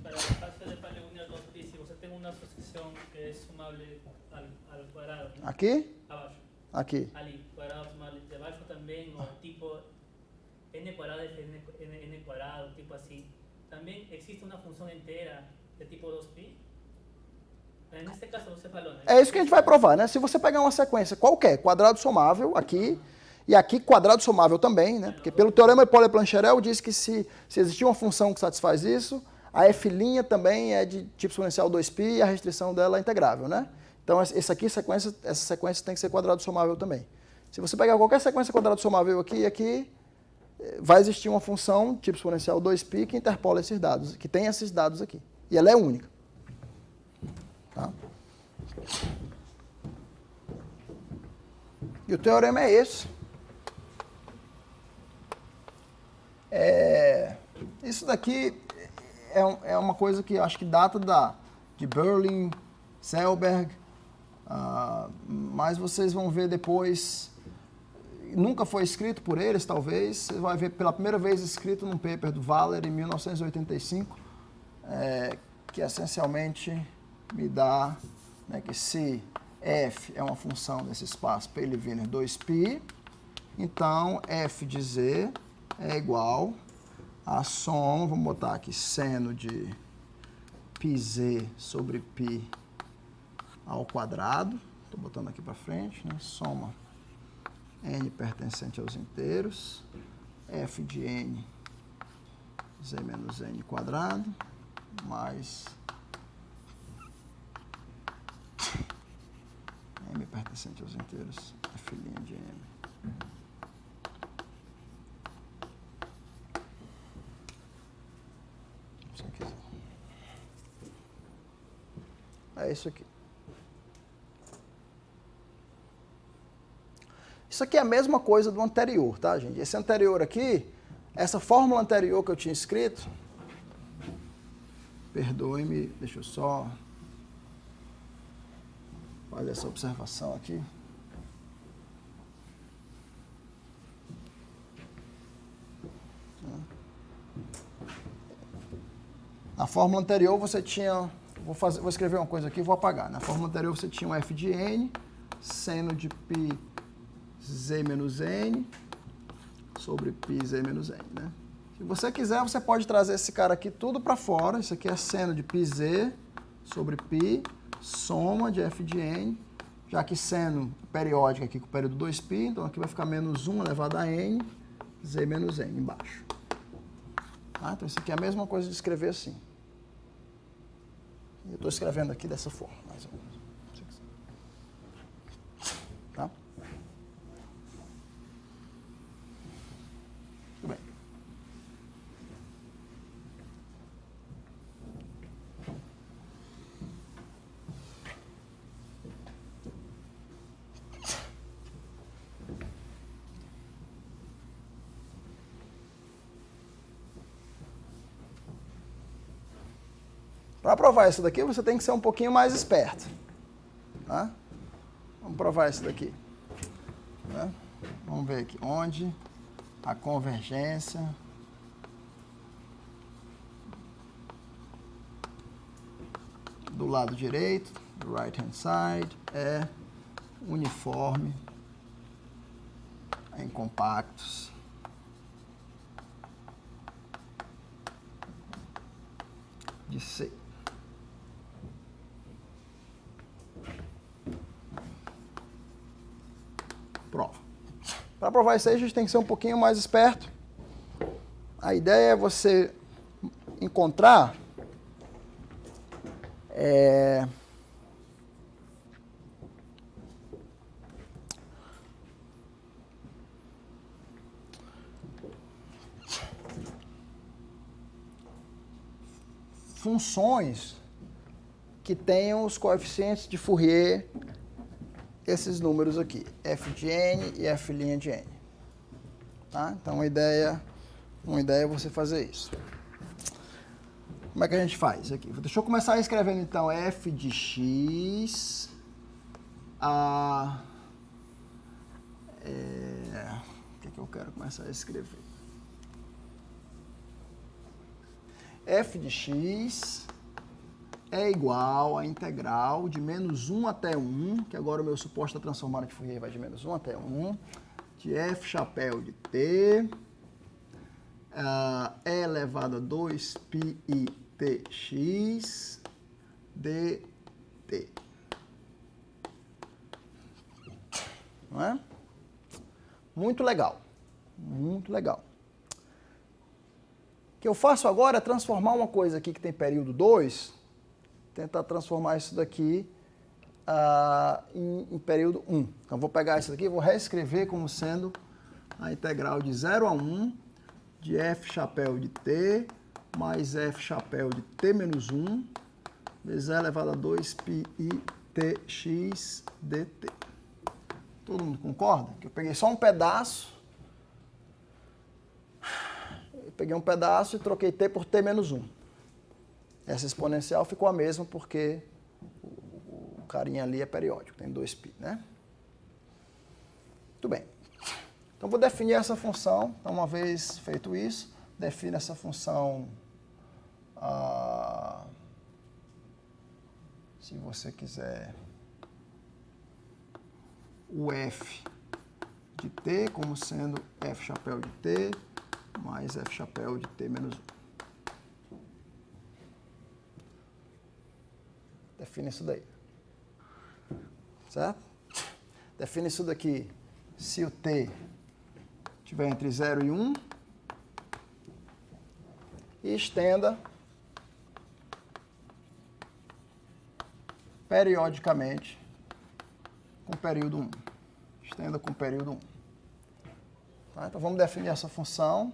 para o caso de Pelevina 2π, se você tem uma associação que é sumable ao quadrado, né? Aqui? Abaixo. Aqui. Ali, quadrado sumable. Debaixo também, o tipo n quadrado é n quadrado, tipo assim. Também existe uma função inteira de tipo 2π. Nesse caso você falou, né? É isso que a gente vai provar, né? Se você pegar uma sequência qualquer, quadrado somável aqui, e aqui quadrado somável também, né? Porque pelo teorema de Euler-Plancherel diz que se existir uma função que satisfaz isso, a f' também é de tipo exponencial 2π e a restrição dela é integrável, né? Então essa sequência tem que ser quadrado somável também. Se você pegar qualquer sequência quadrado somável aqui e aqui, vai existir uma função tipo exponencial 2π que interpola esses dados, que tem esses dados aqui. E ela é única. Tá? E o teorema é esse. Isso daqui é uma coisa que eu acho que data de Berlin, Selberg, mas vocês vão ver depois, nunca foi escrito por eles, talvez, você vai ver pela primeira vez escrito num paper do Waller em 1985, que essencialmente me dá, né, que se f é uma função desse espaço Pelley-Wiener 2π, então f de z é igual a soma, vamos botar aqui, seno de πz sobre π ao quadrado, estou botando aqui para frente, né, soma n pertencente aos inteiros, f de n, z menos n quadrado, mais m pertencente aos inteiros, f' de m. Se você quiser. É isso aqui. Isso aqui é a mesma coisa do anterior, tá, gente? Esse anterior aqui, essa fórmula anterior que eu tinha escrito, perdoe-me, deixa eu só fazer essa observação aqui. Na fórmula anterior você tinha, vou escrever uma coisa aqui e vou apagar. Na fórmula anterior você tinha um f de n, seno de π z menos n sobre π z menos n, né? Se você quiser, você pode trazer esse cara aqui tudo para fora. Isso aqui é seno de πz sobre π, soma de f de n, já que seno periódico aqui com o período 2π, então aqui vai ficar menos 1 elevado a n, z menos n embaixo. Tá? Então isso aqui é a mesma coisa de escrever assim. Eu estou escrevendo aqui dessa forma, mais ou menos. Tá? Tudo bem. Para provar isso daqui, você tem que ser um pouquinho mais esperto. Tá? Vamos provar isso daqui. Né? Vamos ver aqui. Onde a convergência do lado direito, do right hand side, é uniforme em compactos de C. Prova. Para provar isso aí, a gente tem que ser um pouquinho mais esperto. A ideia é você encontrar funções que tenham os coeficientes de Fourier, esses números aqui, f de n e f' de n. Tá? Então, uma ideia é você fazer isso. Como é que a gente faz aqui? Deixa eu começar escrevendo, então, f de x a... o que é que eu quero começar a escrever? F de x é igual à integral de menos 1 até 1, que agora o meu suposto transformada de Fourier vai de menos 1 até 1, de f chapéu de t, e elevado a 2πi tx dt. Não é? Muito legal. Muito legal. O que eu faço agora é transformar uma coisa aqui que tem período 2, tentar transformar isso daqui em período 1. Então, vou pegar isso daqui e vou reescrever como sendo a integral de 0 a 1 de f chapéu de t mais f chapéu de t menos 1 vezes e elevado a 2πi tx dt. Todo mundo concorda? Que eu peguei só um pedaço, e troquei t por t menos 1. Essa exponencial ficou a mesma porque o carinha ali é periódico, tem 2π, né? Muito bem. Então, vou definir essa função. Então, uma vez feito isso, defino essa função, se você quiser, o f de t como sendo f chapéu de t mais f chapéu de t menos 1. Define isso daí. Certo? Define isso daqui se o t estiver entre 0 e 1 e estenda periodicamente com o período 1. Estenda com o período 1. Tá? Então, vamos definir essa função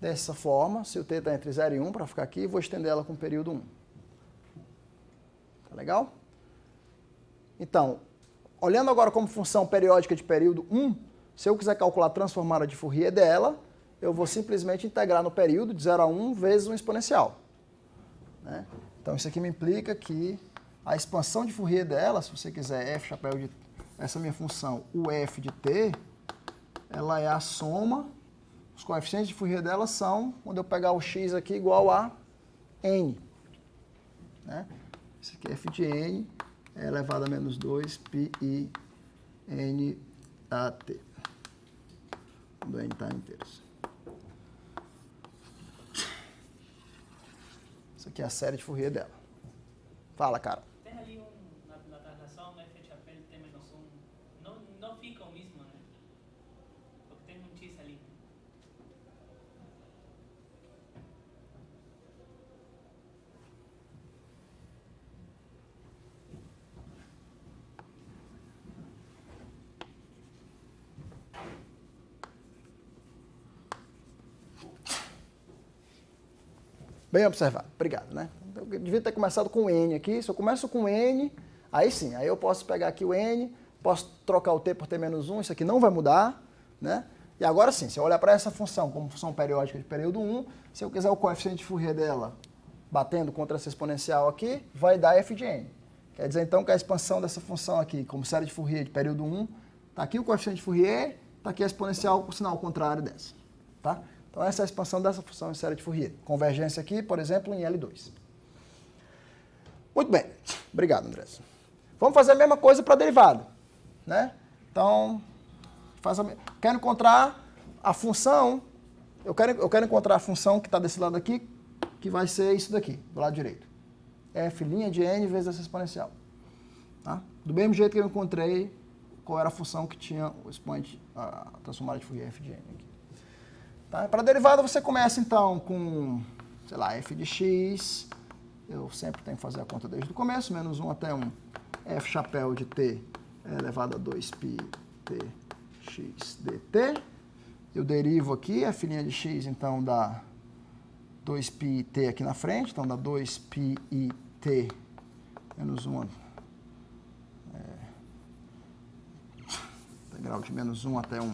dessa forma, se o t está entre 0 e 1, para ficar aqui, vou estender ela com o período 1. Tá legal? Então, olhando agora como função periódica de período 1, se eu quiser calcular a transformada de Fourier dela, eu vou simplesmente integrar no período de 0 a 1 vezes um exponencial. Né? Então, isso aqui me implica que a expansão de Fourier dela, se você quiser f chapéu de essa minha função, o f de t, ela é a soma, os coeficientes de Fourier dela são, quando eu pegar o x aqui, igual a n. Né? Isso aqui é f de n, é elevado a menos 2πi n a t. Quando n está inteiros. Isso aqui é a série de Fourier dela. Fala, cara. Tem ali na translação f chapéu de t menos 1. Não fica o mesmo, né? Porque tem um x ali. Bem observado, obrigado, né? Eu devia ter começado com n aqui. Se eu começo com n, aí sim, aí eu posso pegar aqui o n, posso trocar o t por t menos 1, isso aqui não vai mudar, né? E agora sim, se eu olhar para essa função como função periódica de período 1, se eu quiser o coeficiente de Fourier dela batendo contra essa exponencial aqui, vai dar f de n. Quer dizer, então, que a expansão dessa função aqui, como série de Fourier de período 1, está aqui o coeficiente de Fourier, está aqui a exponencial com o sinal contrário dessa, tá? Então, essa é a expansão dessa função em série de Fourier. Convergência aqui, por exemplo, em L2. Muito bem. Obrigado, Andrés. Vamos fazer a mesma coisa para a derivada, né? Então, quero encontrar a função, eu quero encontrar a função que está desse lado aqui, que vai ser isso daqui, do lado direito. F' de n vezes essa exponencial. Tá? Do mesmo jeito que eu encontrei qual era a função que tinha o expoente, a transformada de Fourier f de n aqui. Tá? Para a derivada, você começa, então, com, sei lá, f de x. Eu sempre tenho que fazer a conta desde o começo. Menos 1 até 1. F chapéu de t elevado a 2π tx dt. Eu derivo aqui. F' de x, então, dá 2π t aqui na frente. Então, dá 2π t menos 1. Integral de menos 1 até 1.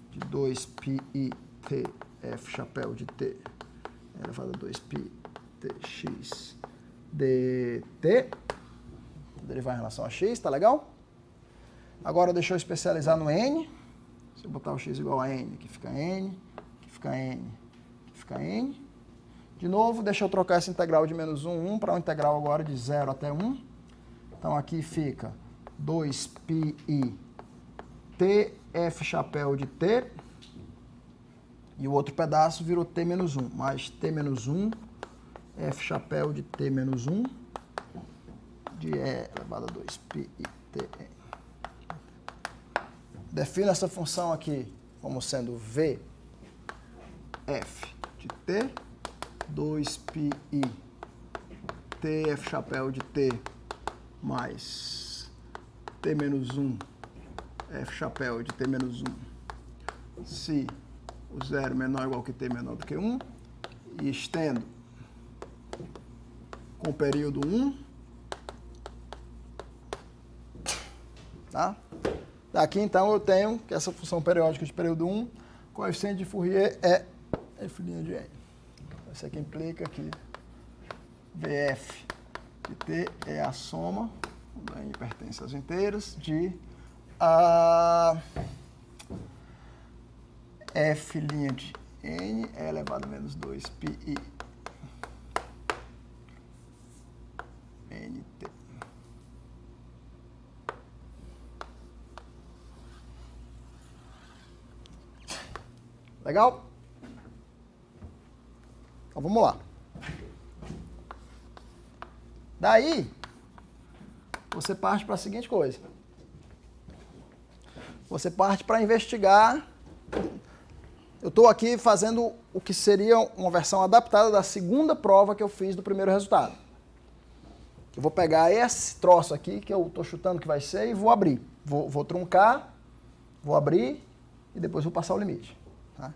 De 2πi t f chapéu de t elevado a 2π tx dt. Vou derivar em relação a x, tá legal? Agora deixa eu especializar no n. Se eu botar o x igual a n, aqui fica n, aqui fica n, aqui fica n. De novo, deixa eu trocar essa integral de menos 1 para uma integral agora de 0 até 1. Então, aqui fica 2πi tf chapéu de t. E o outro pedaço virou t menos 1, mais t menos 1, f chapéu de t menos 1, de e elevado a 2πi t. Defino essa função aqui como sendo v f de t, 2πi tf chapéu de t mais t menos 1, f chapéu de t menos 1, se o 0 menor ou igual que t menor do que 1, e estendo com o período 1, tá? Daqui, então, eu tenho que essa função periódica de período 1, coeficiente de Fourier é f' de n. Isso aqui implica que Vf de t é a soma, quando n pertence às inteiras, de f' de n é elevado a menos 2πi nt. Legal? Então vamos lá. Daí, você parte para a seguinte coisa. Você parte para investigar. Eu estou aqui fazendo o que seria uma versão adaptada da segunda prova que eu fiz do primeiro resultado. Eu vou pegar esse troço aqui, que eu estou chutando que vai ser, e vou abrir. Vou truncar, vou abrir e depois vou passar o limite. Tá?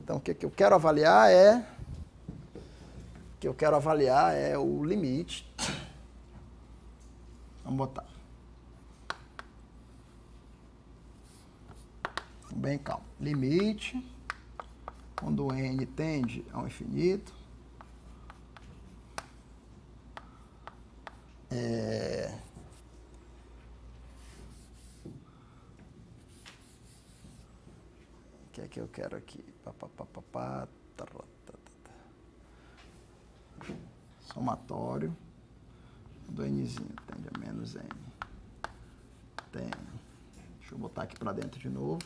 Então, o que eu quero avaliar é o limite. Vamos botar. Bem calmo. Limite, quando n tende ao infinito, o que é que eu quero aqui? Somatório do nzinho tende a menos n. Deixa eu botar aqui para dentro de novo.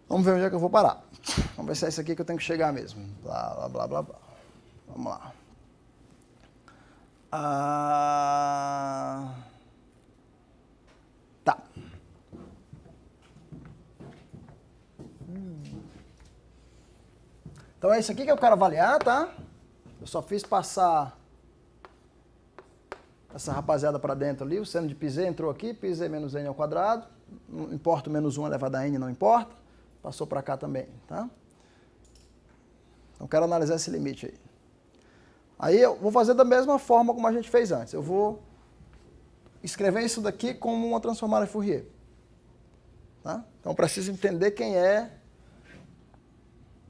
Vamos ver onde é que eu vou parar. Vamos ver se é isso aqui que eu tenho que chegar mesmo. Blá, blá, blá, blá, blá. Vamos lá. Tá. Então é isso aqui que eu quero avaliar, tá? Eu só fiz passar essa rapaziada para dentro ali. O seno de πz entrou aqui, πz menos n ao quadrado. Não importa o menos 1 elevado a n, não importa. Passou para cá também, tá? Então, quero analisar esse limite aí. Aí, eu vou fazer da mesma forma como a gente fez antes. Eu vou escrever isso daqui como uma transformada de Fourier. Tá? Então, eu preciso entender quem é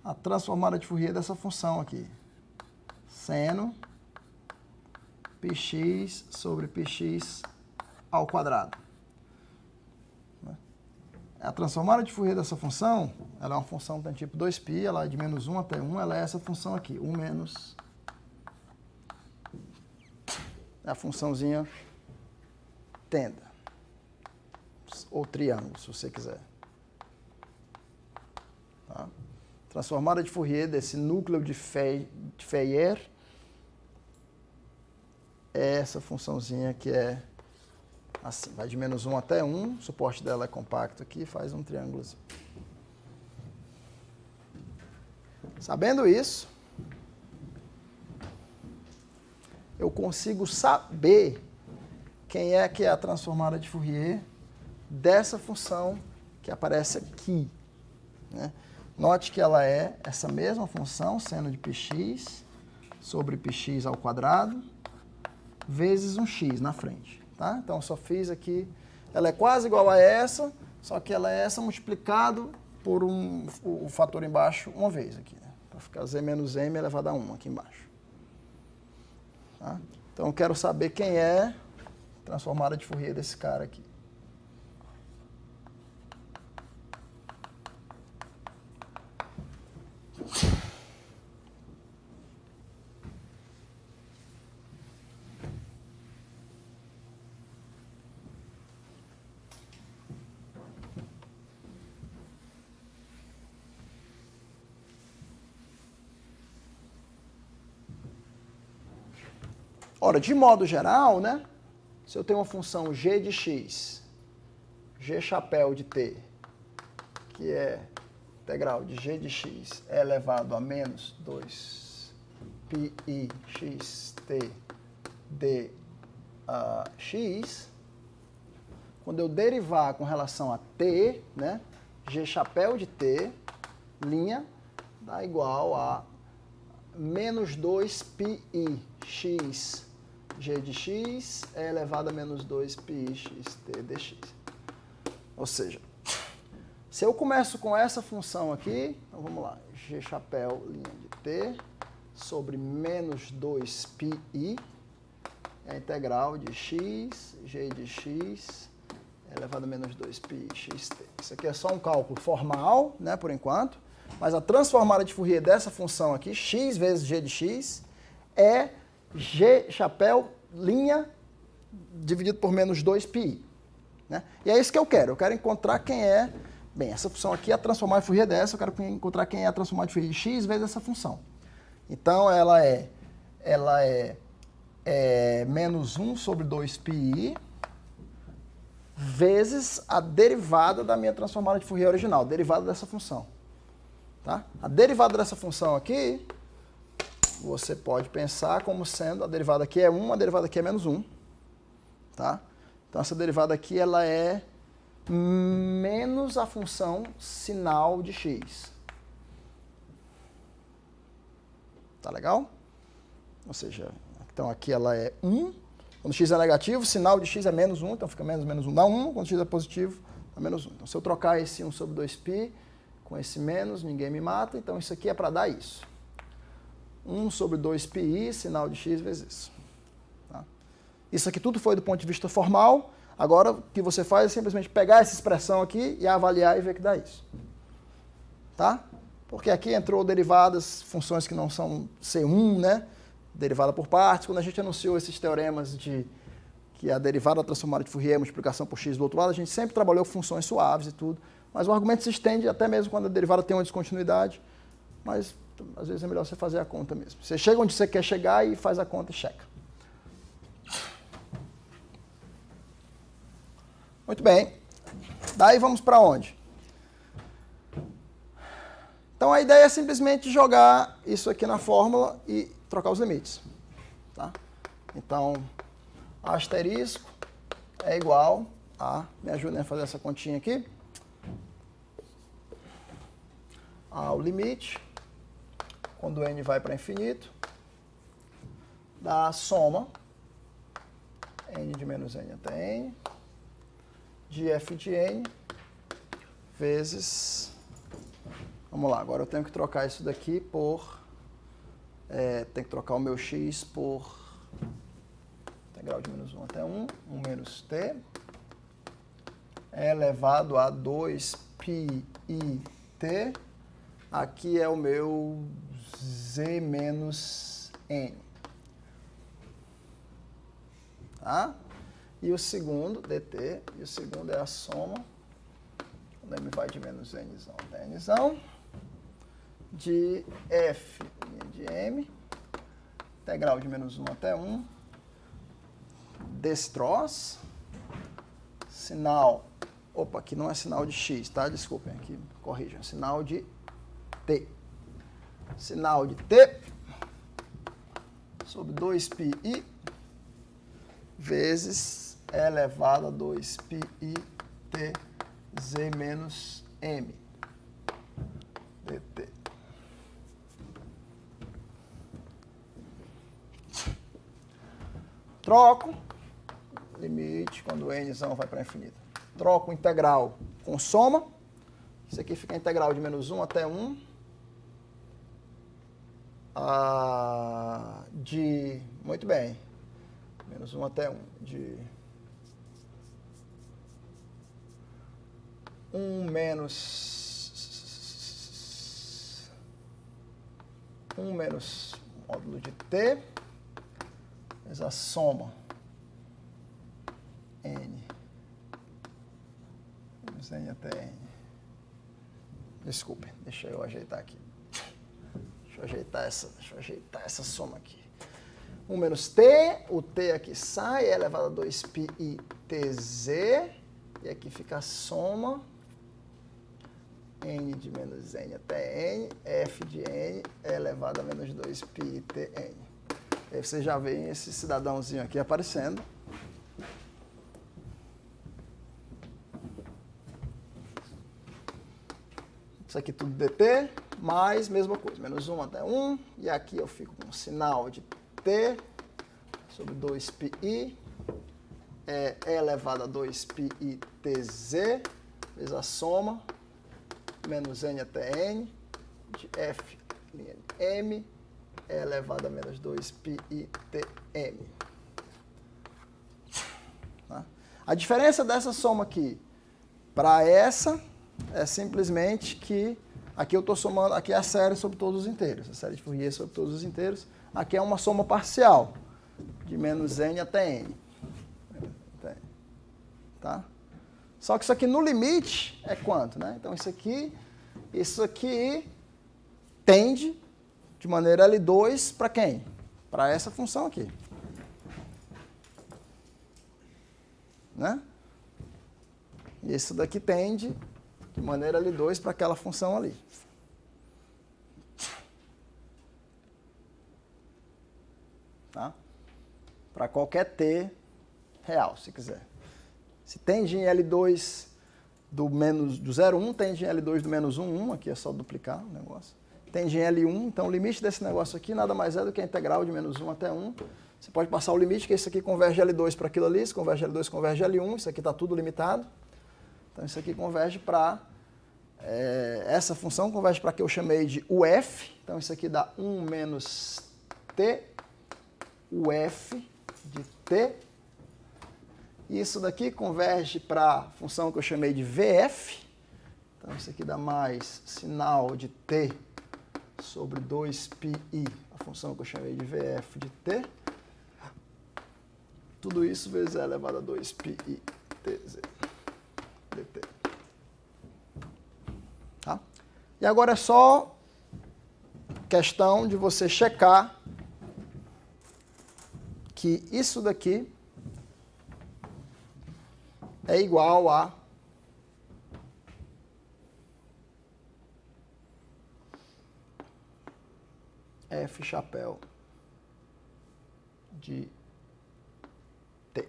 a transformada de Fourier dessa função aqui. Seno πx sobre πx ao quadrado. A transformada de Fourier dessa função, ela é uma função do tipo 2π, ela é de menos 1 até 1, ela é essa função aqui, 1 menos... É a funçãozinha tenda, ou triângulo, se você quiser. Tá? Transformada de Fourier desse núcleo de Feuillère é essa funçãozinha que é assim, vai de menos 1 até 1, o suporte dela é compacto aqui, faz um triângulo. Sabendo isso, eu consigo saber quem é que é a transformada de Fourier dessa função que aparece aqui, né? Note que ela é essa mesma função, seno de πx sobre πx ao quadrado, vezes um x na frente, tá? Então, eu só fiz aqui, ela é quase igual a essa, só que ela é essa multiplicado por o fator embaixo uma vez aqui, né? Para ficar z menos m elevado a 1 aqui embaixo. Tá? Então, eu quero saber quem é a transformada de Fourier desse cara aqui. Ora, de modo geral, né, se eu tenho uma função g de x, g chapéu de t, que é integral de g de x é elevado a menos 2 pi xt d x, quando eu derivar com relação a t, né, g chapéu de t, linha, dá igual a menos 2 pi x g de x é elevado a menos 2 pi xt dx. Ou seja, se eu começo com essa função aqui, então vamos lá, g chapéu linha de t sobre menos 2 pi é a integral de x, g de x é elevado a menos 2 pi xt. Isso aqui é só um cálculo formal, né, por enquanto, mas a transformada de Fourier dessa função aqui, x vezes g de x, é g chapéu linha dividido por menos 2 pi, né? E é isso que eu quero encontrar quem é, bem, essa função aqui é a transformada de Fourier dessa, eu quero encontrar quem é a transformada de Fourier de x vezes essa função. Então, ela é menos 1 sobre 2 pi vezes a derivada da minha transformada de Fourier original, derivada dessa função. Tá? A derivada dessa função aqui, você pode pensar como sendo, a derivada aqui é 1, a derivada aqui é menos 1. Tá? Então, essa derivada aqui ela é menos a função sinal de x. Tá legal? Ou seja, então aqui ela é 1. Quando x é negativo, o sinal de x é menos 1, então fica menos 1 dá 1. Quando x é positivo, dá menos 1. Então, se eu trocar esse 1 sobre 2π com esse menos, ninguém me mata. Então, isso aqui é para dar isso. 1 sobre 2πi, sinal de x vezes isso. Tá? Isso aqui tudo foi do ponto de vista formal. Agora, o que você faz é simplesmente pegar essa expressão aqui e avaliar e ver que dá isso. Tá? Porque aqui entrou derivadas, funções que não são C1, né? Derivada por partes. Quando a gente anunciou esses teoremas de que a derivada da transformada de Fourier é multiplicação por x do outro lado, a gente sempre trabalhou com funções suaves e tudo. Mas o argumento se estende até mesmo quando a derivada tem uma descontinuidade. Mas, às vezes, é melhor você fazer a conta mesmo. Você chega onde você quer chegar e faz a conta e checa. Muito bem. Daí vamos para onde? Então, a ideia é simplesmente jogar isso aqui na fórmula e trocar os limites. Tá? Então, asterisco é igual a... Me ajudem a fazer essa continha aqui. Ao limite, quando n vai para infinito, da soma, n de menos n até n, de f de n, vezes... Vamos lá, agora eu tenho que trocar isso daqui por... tenho que trocar o meu x por integral de menos 1 até 1, 1 menos t, é elevado a 2πit. Aqui é o meu z menos n. Tá? E o segundo, dt, e o segundo é a soma, quando m vai de menos n até n, de f de m, integral de menos 1 até 1, desse troço, sinal, opa, aqui não é sinal de x, tá? Desculpem, aqui corrijam, sinal de t. Sinal de t sobre 2πi vezes E elevado a 2πi tz menos m dt. Troco, limite, quando n vai para infinito. Troco o integral com soma. Isso aqui fica a integral de menos 1 até 1. Muito bem. Menos 1 até 1. De 1 menos módulo de t, vezes a soma n menos n até n. Desculpe, deixa eu ajeitar aqui. Deixa eu ajeitar essa soma aqui. 1 menos t, o t aqui sai, é elevado a 2πi tz, e aqui fica a soma n de menos n até n, f de n é elevado a menos 2πi tn. Aí você já vê esse cidadãozinho aqui aparecendo. Isso aqui tudo dt, mais mesma coisa, menos 1 até 1, e aqui eu fico com um sinal de t sobre 2πi, é elevado a 2πi tz, vezes a soma, menos n até n, de f m, é elevado a menos 2πi tm. Tá? A diferença dessa soma aqui para essa é simplesmente que aqui eu estou somando, aqui é a série sobre todos os inteiros, a série de Fourier sobre todos os inteiros. Aqui é uma soma parcial, de menos n até n. Tá? Só que isso aqui no limite é quanto, né? Então isso aqui tende de maneira L2 para quem? Para essa função aqui. Né? E isso daqui tende de maneira L2 para aquela função ali. Tá? Para qualquer t real, se quiser. Se tende em L2 do 0,1, tende em L2 do menos 1, 1, aqui é só duplicar o negócio. Tende em L1, então o limite desse negócio aqui nada mais é do que a integral de menos 1 até 1. Você pode passar o limite, que isso aqui converge L2 para aquilo ali, se converge L2, converge L1, isso aqui está tudo limitado. Então isso aqui converge para, essa função converge para que eu chamei de UF, então isso aqui dá 1 menos t, UF de t. Isso daqui converge para a função que eu chamei de VF, então isso aqui dá mais sinal de t sobre 2πi, a função que eu chamei de VF de t. Tudo isso vezes E elevado a 2πi tz dt. Tá? E agora é só questão de você checar que isso daqui é igual a F chapéu de T.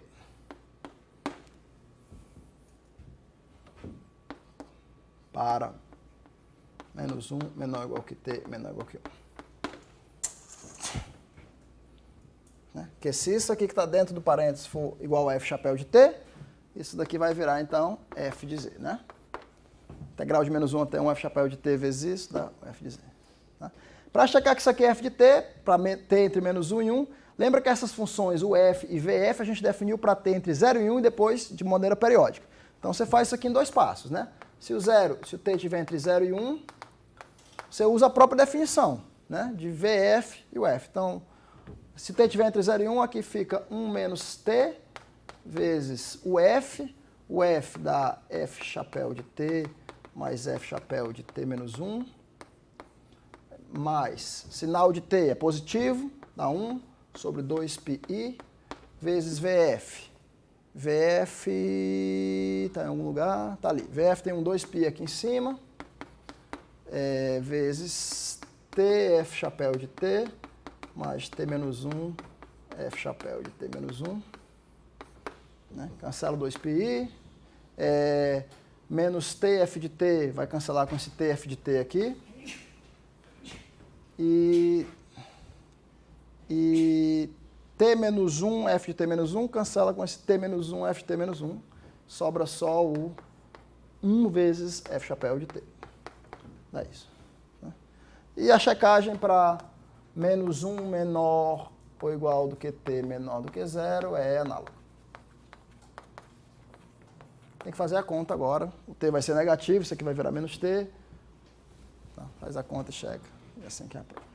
Para menos 1 menor ou igual que T menor ou igual que 1. Porque se isso aqui que está dentro do parênteses for igual a F chapéu de T, isso daqui vai virar, então, F de Z, né? Integral de menos 1 até 1 F chapéu de T vezes isso dá F de Z. Tá? Para checar que isso aqui é F de T, para T entre menos 1 e 1, lembra que essas funções UF e VF a gente definiu para T entre 0 e 1 e depois de maneira periódica. Então você faz isso aqui em 2 passos, né? Se o T estiver entre 0 e 1, você usa a própria definição, né? De VF e UF. Então, se T estiver entre 0 e 1, aqui fica 1 menos T vezes UF. UF dá F chapéu de T mais F chapéu de T menos 1. Mais, sinal de T é positivo, dá 1 sobre 2πi vezes VF. VF está em algum lugar, está ali. VF tem um 2π aqui em cima, vezes T, F chapéu de T, mais t menos 1, f chapéu de t menos 1. Né? Cancela 2pi. Menos tf de t vai cancelar com esse tf de t aqui. E t menos 1, f de t menos 1, cancela com esse t menos 1, f de t menos 1. Sobra só o 1 vezes f chapéu de t. É isso. Né? E a checagem para menos 1 menor ou igual do que t menor do que 0 é análogo. Tem que fazer a conta agora. O t vai ser negativo, isso aqui vai virar menos t. Tá, faz a conta e checa. E assim que é a prova.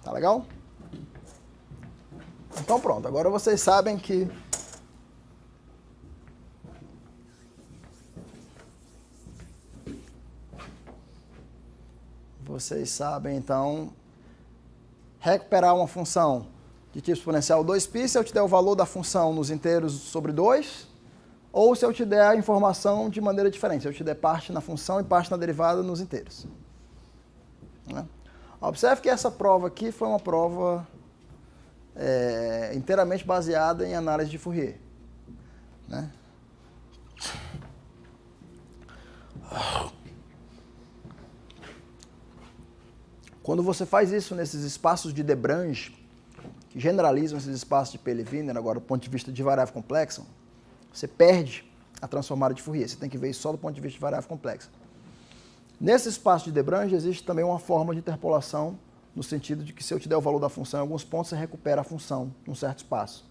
Tá legal? Então pronto, agora vocês sabem que então, recuperar uma função de tipo exponencial 2π se eu te der o valor da função nos inteiros sobre 2, ou se eu te der a informação de maneira diferente, se eu te der parte na função e parte na derivada nos inteiros. Né? Observe que essa prova aqui foi uma prova inteiramente baseada em análise de Fourier. Né? Quando você faz isso nesses espaços de Debrange, que generalizam esses espaços de Pelley-Wiener, agora do ponto de vista de variável complexa, você perde a transformada de Fourier. Você tem que ver isso só do ponto de vista de variável complexa. Nesse espaço de Debrange existe também uma forma de interpolação, no sentido de que se eu te der o valor da função em alguns pontos, você recupera a função num certo espaço.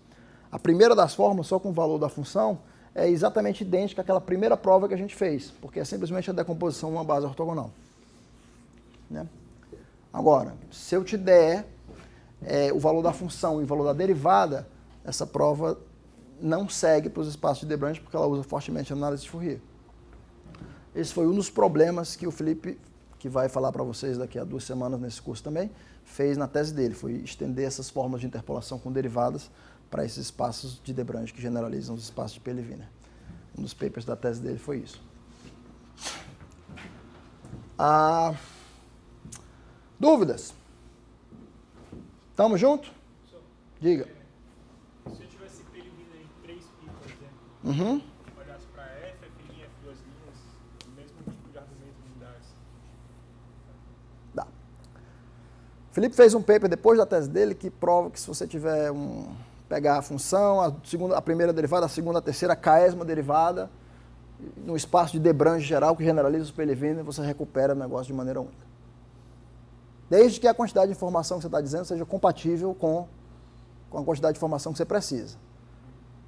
A primeira das formas, só com o valor da função, é exatamente idêntica àquela primeira prova que a gente fez, porque é simplesmente a decomposição de uma base ortogonal. Né? Agora, se eu te der o valor da função e o valor da derivada, essa prova não segue para os espaços de Debrange, porque ela usa fortemente a análise de Fourier. Esse foi um dos problemas que o Felipe, que vai falar para vocês daqui a 2 semanas nesse curso também, fez na tese dele, foi estender essas formas de interpolação com derivadas para esses espaços de Debrange que generalizam os espaços de Pelley-Wiener. Um dos papers da tese dele foi isso. Dúvidas? Tamo junto? Diga. Se eu tivesse Pelley-Wiener em 3π, por exemplo, Uhum. olhasse para F, F', F2', o mesmo tipo de argumento me dá assim. Dá. Felipe fez um paper depois da tese dele que prova que se você tiver pegar a função, a primeira derivada, a segunda, a terceira, a késima derivada, no espaço de Debrange geral que generaliza os Pelley-Wiener, você recupera o negócio de maneira única. Desde que a quantidade de informação que você está dizendo seja compatível com a quantidade de informação que você precisa.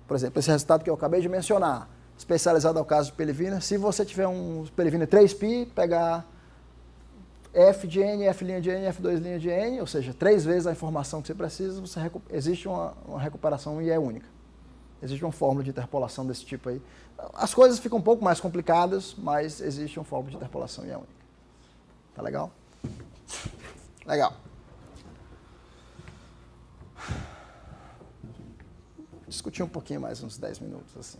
Por exemplo, esse resultado que eu acabei de mencionar, especializado ao caso de Pelley-Wiener, se você tiver um Pelley-Wiener 3π, pegar f de n, f' de n, f2' de n, ou seja, 3 vezes a informação que você precisa, existe uma recuperação e é única. Existe uma fórmula de interpolação desse tipo aí. As coisas ficam um pouco mais complicadas, mas existe uma fórmula de interpolação e é única. Tá legal? Legal. Discutir um pouquinho mais, uns 10 minutos, assim.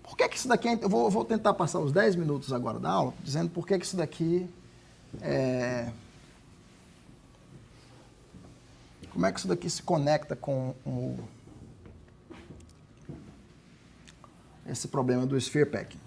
Por que isso daqui... Eu vou tentar passar os 10 minutos agora da aula, dizendo por que isso daqui como é que isso daqui se conecta com esse problema do sphere packing.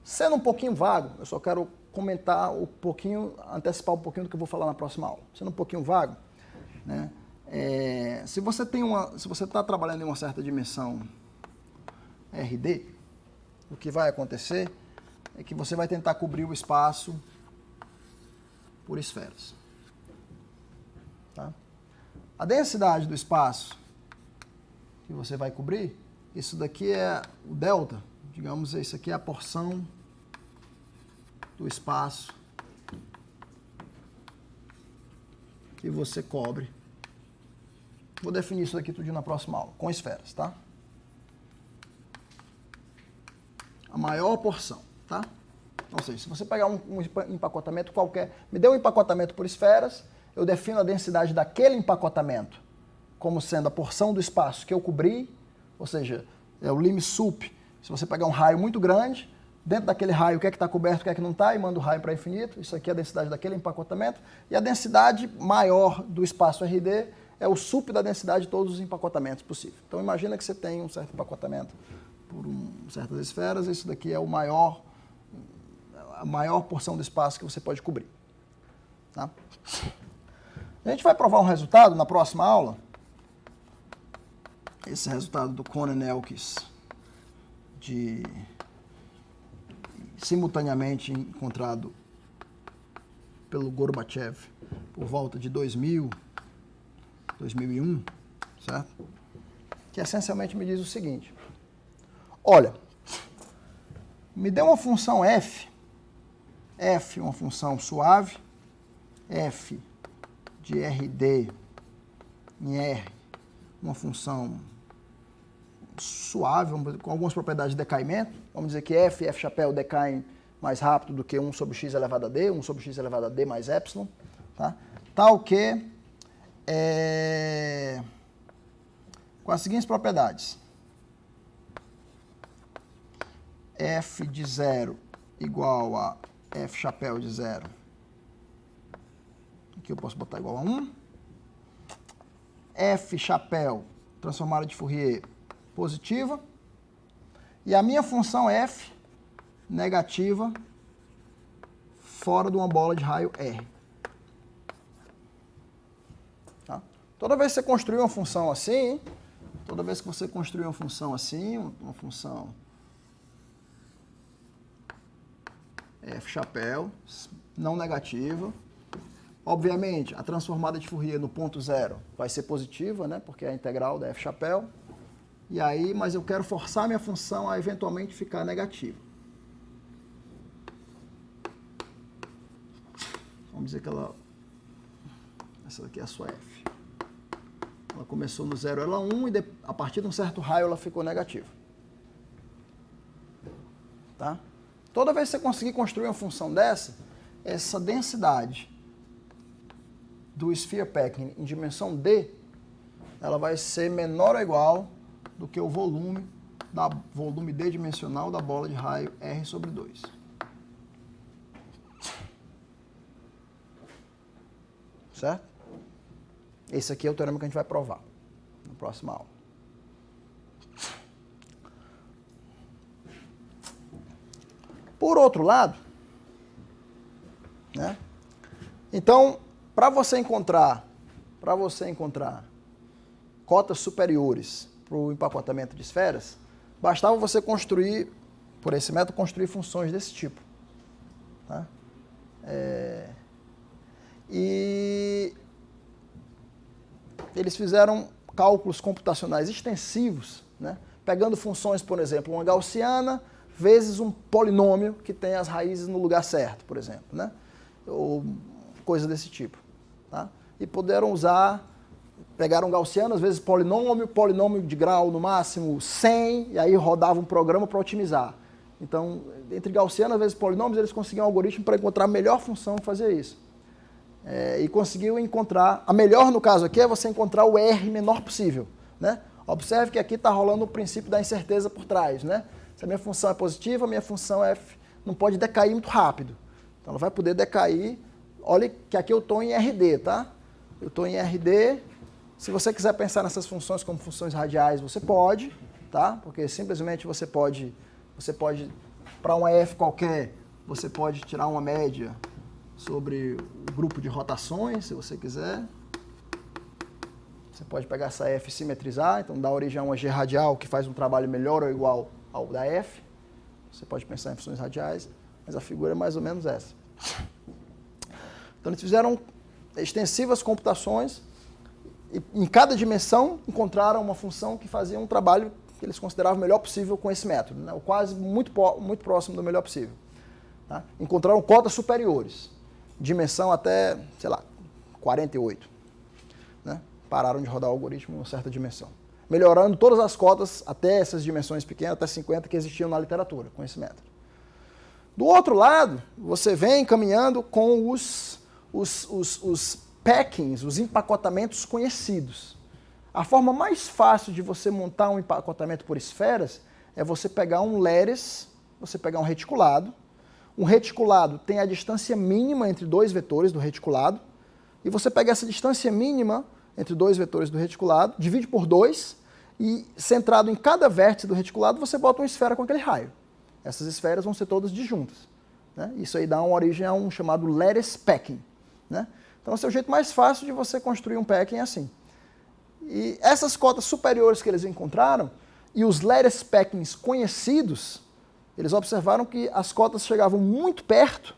Sendo um pouquinho vago, eu só quero comentar um pouquinho, antecipar um pouquinho do que eu vou falar na próxima aula. Sendo um pouquinho vago, né? Se você está trabalhando em uma certa dimensão RD, o que vai acontecer é que você vai tentar cobrir o espaço por esferas. Tá? A densidade do espaço que você vai cobrir, isso daqui é o delta, digamos, isso aqui é a porção do espaço e você cobre. Vou definir isso aqui tudo na próxima aula, com esferas, tá? A maior porção, tá? Ou seja, se você pegar um empacotamento qualquer, me dê um empacotamento por esferas, eu defino a densidade daquele empacotamento como sendo a porção do espaço que eu cobri, ou seja, é o lim sup. Se você pegar um raio muito grande, dentro daquele raio o que é que está coberto, o que é que não está, e manda o raio para infinito, isso aqui é a densidade daquele empacotamento, e a densidade maior do espaço RD é o sup da densidade de todos os empacotamentos possíveis. Então imagina que você tem um certo empacotamento por certas esferas, isso daqui é a maior porção do espaço que você pode cobrir. Tá? A gente vai provar um resultado na próxima aula. Esse resultado do Cohen-Elkins, simultaneamente encontrado pelo Gorbachev por volta de 2000, 2001, certo? Que essencialmente me diz o seguinte: olha, me dê uma função f, uma função suave, f de RD em R, uma função suave, com algumas propriedades de decaimento. Vamos dizer que f e f chapéu decaem mais rápido do que 1 sobre x elevado a d, 1 sobre x elevado a d mais epsilon, tá? Tal que com as seguintes propriedades: f de 0 igual a f chapéu de 0. Aqui eu posso botar igual a 1. F chapéu transformada de Fourier positiva. E a minha função f negativa fora de uma bola de raio R. Tá? Toda vez que você construir uma função assim, uma função f chapéu não negativa, obviamente a transformada de Fourier no ponto zero vai ser positiva, né, porque é a integral da f chapéu. E aí, mas eu quero forçar minha função a eventualmente ficar negativa. Vamos dizer que essa daqui é a sua f. Ela começou no 0, ela 1, e a partir de um certo raio ela ficou negativa. Tá? Toda vez que você conseguir construir uma função dessa, essa densidade do sphere packing em dimensão D, ela vai ser menor ou igual do que o volume D dimensional da bola de raio R sobre 2. Certo? Esse aqui é o teorema que a gente vai provar na próxima aula. Por outro lado, né? Então, para você encontrar cotas superiores para o empacotamento de esferas, bastava você construir, por esse método, construir funções desse tipo. Tá? E eles fizeram cálculos computacionais extensivos, né? Pegando funções, por exemplo, uma gaussiana vezes um polinômio que tem as raízes no lugar certo, por exemplo, né? Ou coisa desse tipo. Tá? E puderam pegaram gaussianas vezes polinômio de grau no máximo 100, e aí rodava um programa para otimizar. Então, entre gaussianas vezes polinômios, eles conseguiam um algoritmo para encontrar a melhor função que fazia isso. E conseguiu encontrar, a melhor no caso aqui é você encontrar o R menor possível. Né? Observe que aqui está rolando o princípio da incerteza por trás. Né? Se a minha função é positiva, a minha função F não pode decair muito rápido. Então ela vai poder decair. Olha que aqui eu estou em RD, tá? Eu estou em RD. Se você quiser pensar nessas funções como funções radiais, você pode, tá? Porque simplesmente você pode para uma F qualquer, você pode tirar uma média sobre o grupo de rotações, se você quiser. Você pode pegar essa F e simetrizar, então dá origem a uma G radial que faz um trabalho melhor ou igual ao da F. Você pode pensar em funções radiais, mas a figura é mais ou menos essa. Então eles fizeram extensivas computações e em cada dimensão encontraram uma função que fazia um trabalho que eles consideravam o melhor possível com esse método, né? Ou quase muito próximo do melhor possível. Tá? Encontraram cotas superiores, dimensão até, sei lá, 48. Né? Pararam de rodar o algoritmo em uma certa dimensão. Melhorando todas as cotas até essas dimensões pequenas, até 50, que existiam na literatura, com esse método. Do outro lado, você vem caminhando com os packings, os empacotamentos conhecidos. A forma mais fácil de você montar um empacotamento por esferas é você pegar um lattice, você pegar um reticulado. Um reticulado tem a distância mínima entre dois vetores do reticulado, e você pega essa distância mínima entre dois vetores do reticulado, divide por 2, e centrado em cada vértice do reticulado, você bota uma esfera com aquele raio. Essas esferas vão ser todas disjuntas. Né? Isso aí dá uma origem a um chamado lattice packing. Né? Então, esse é o jeito mais fácil de você construir um packing assim. E essas cotas superiores que eles encontraram, e os lattice packings conhecidos, eles observaram que as cotas chegavam muito perto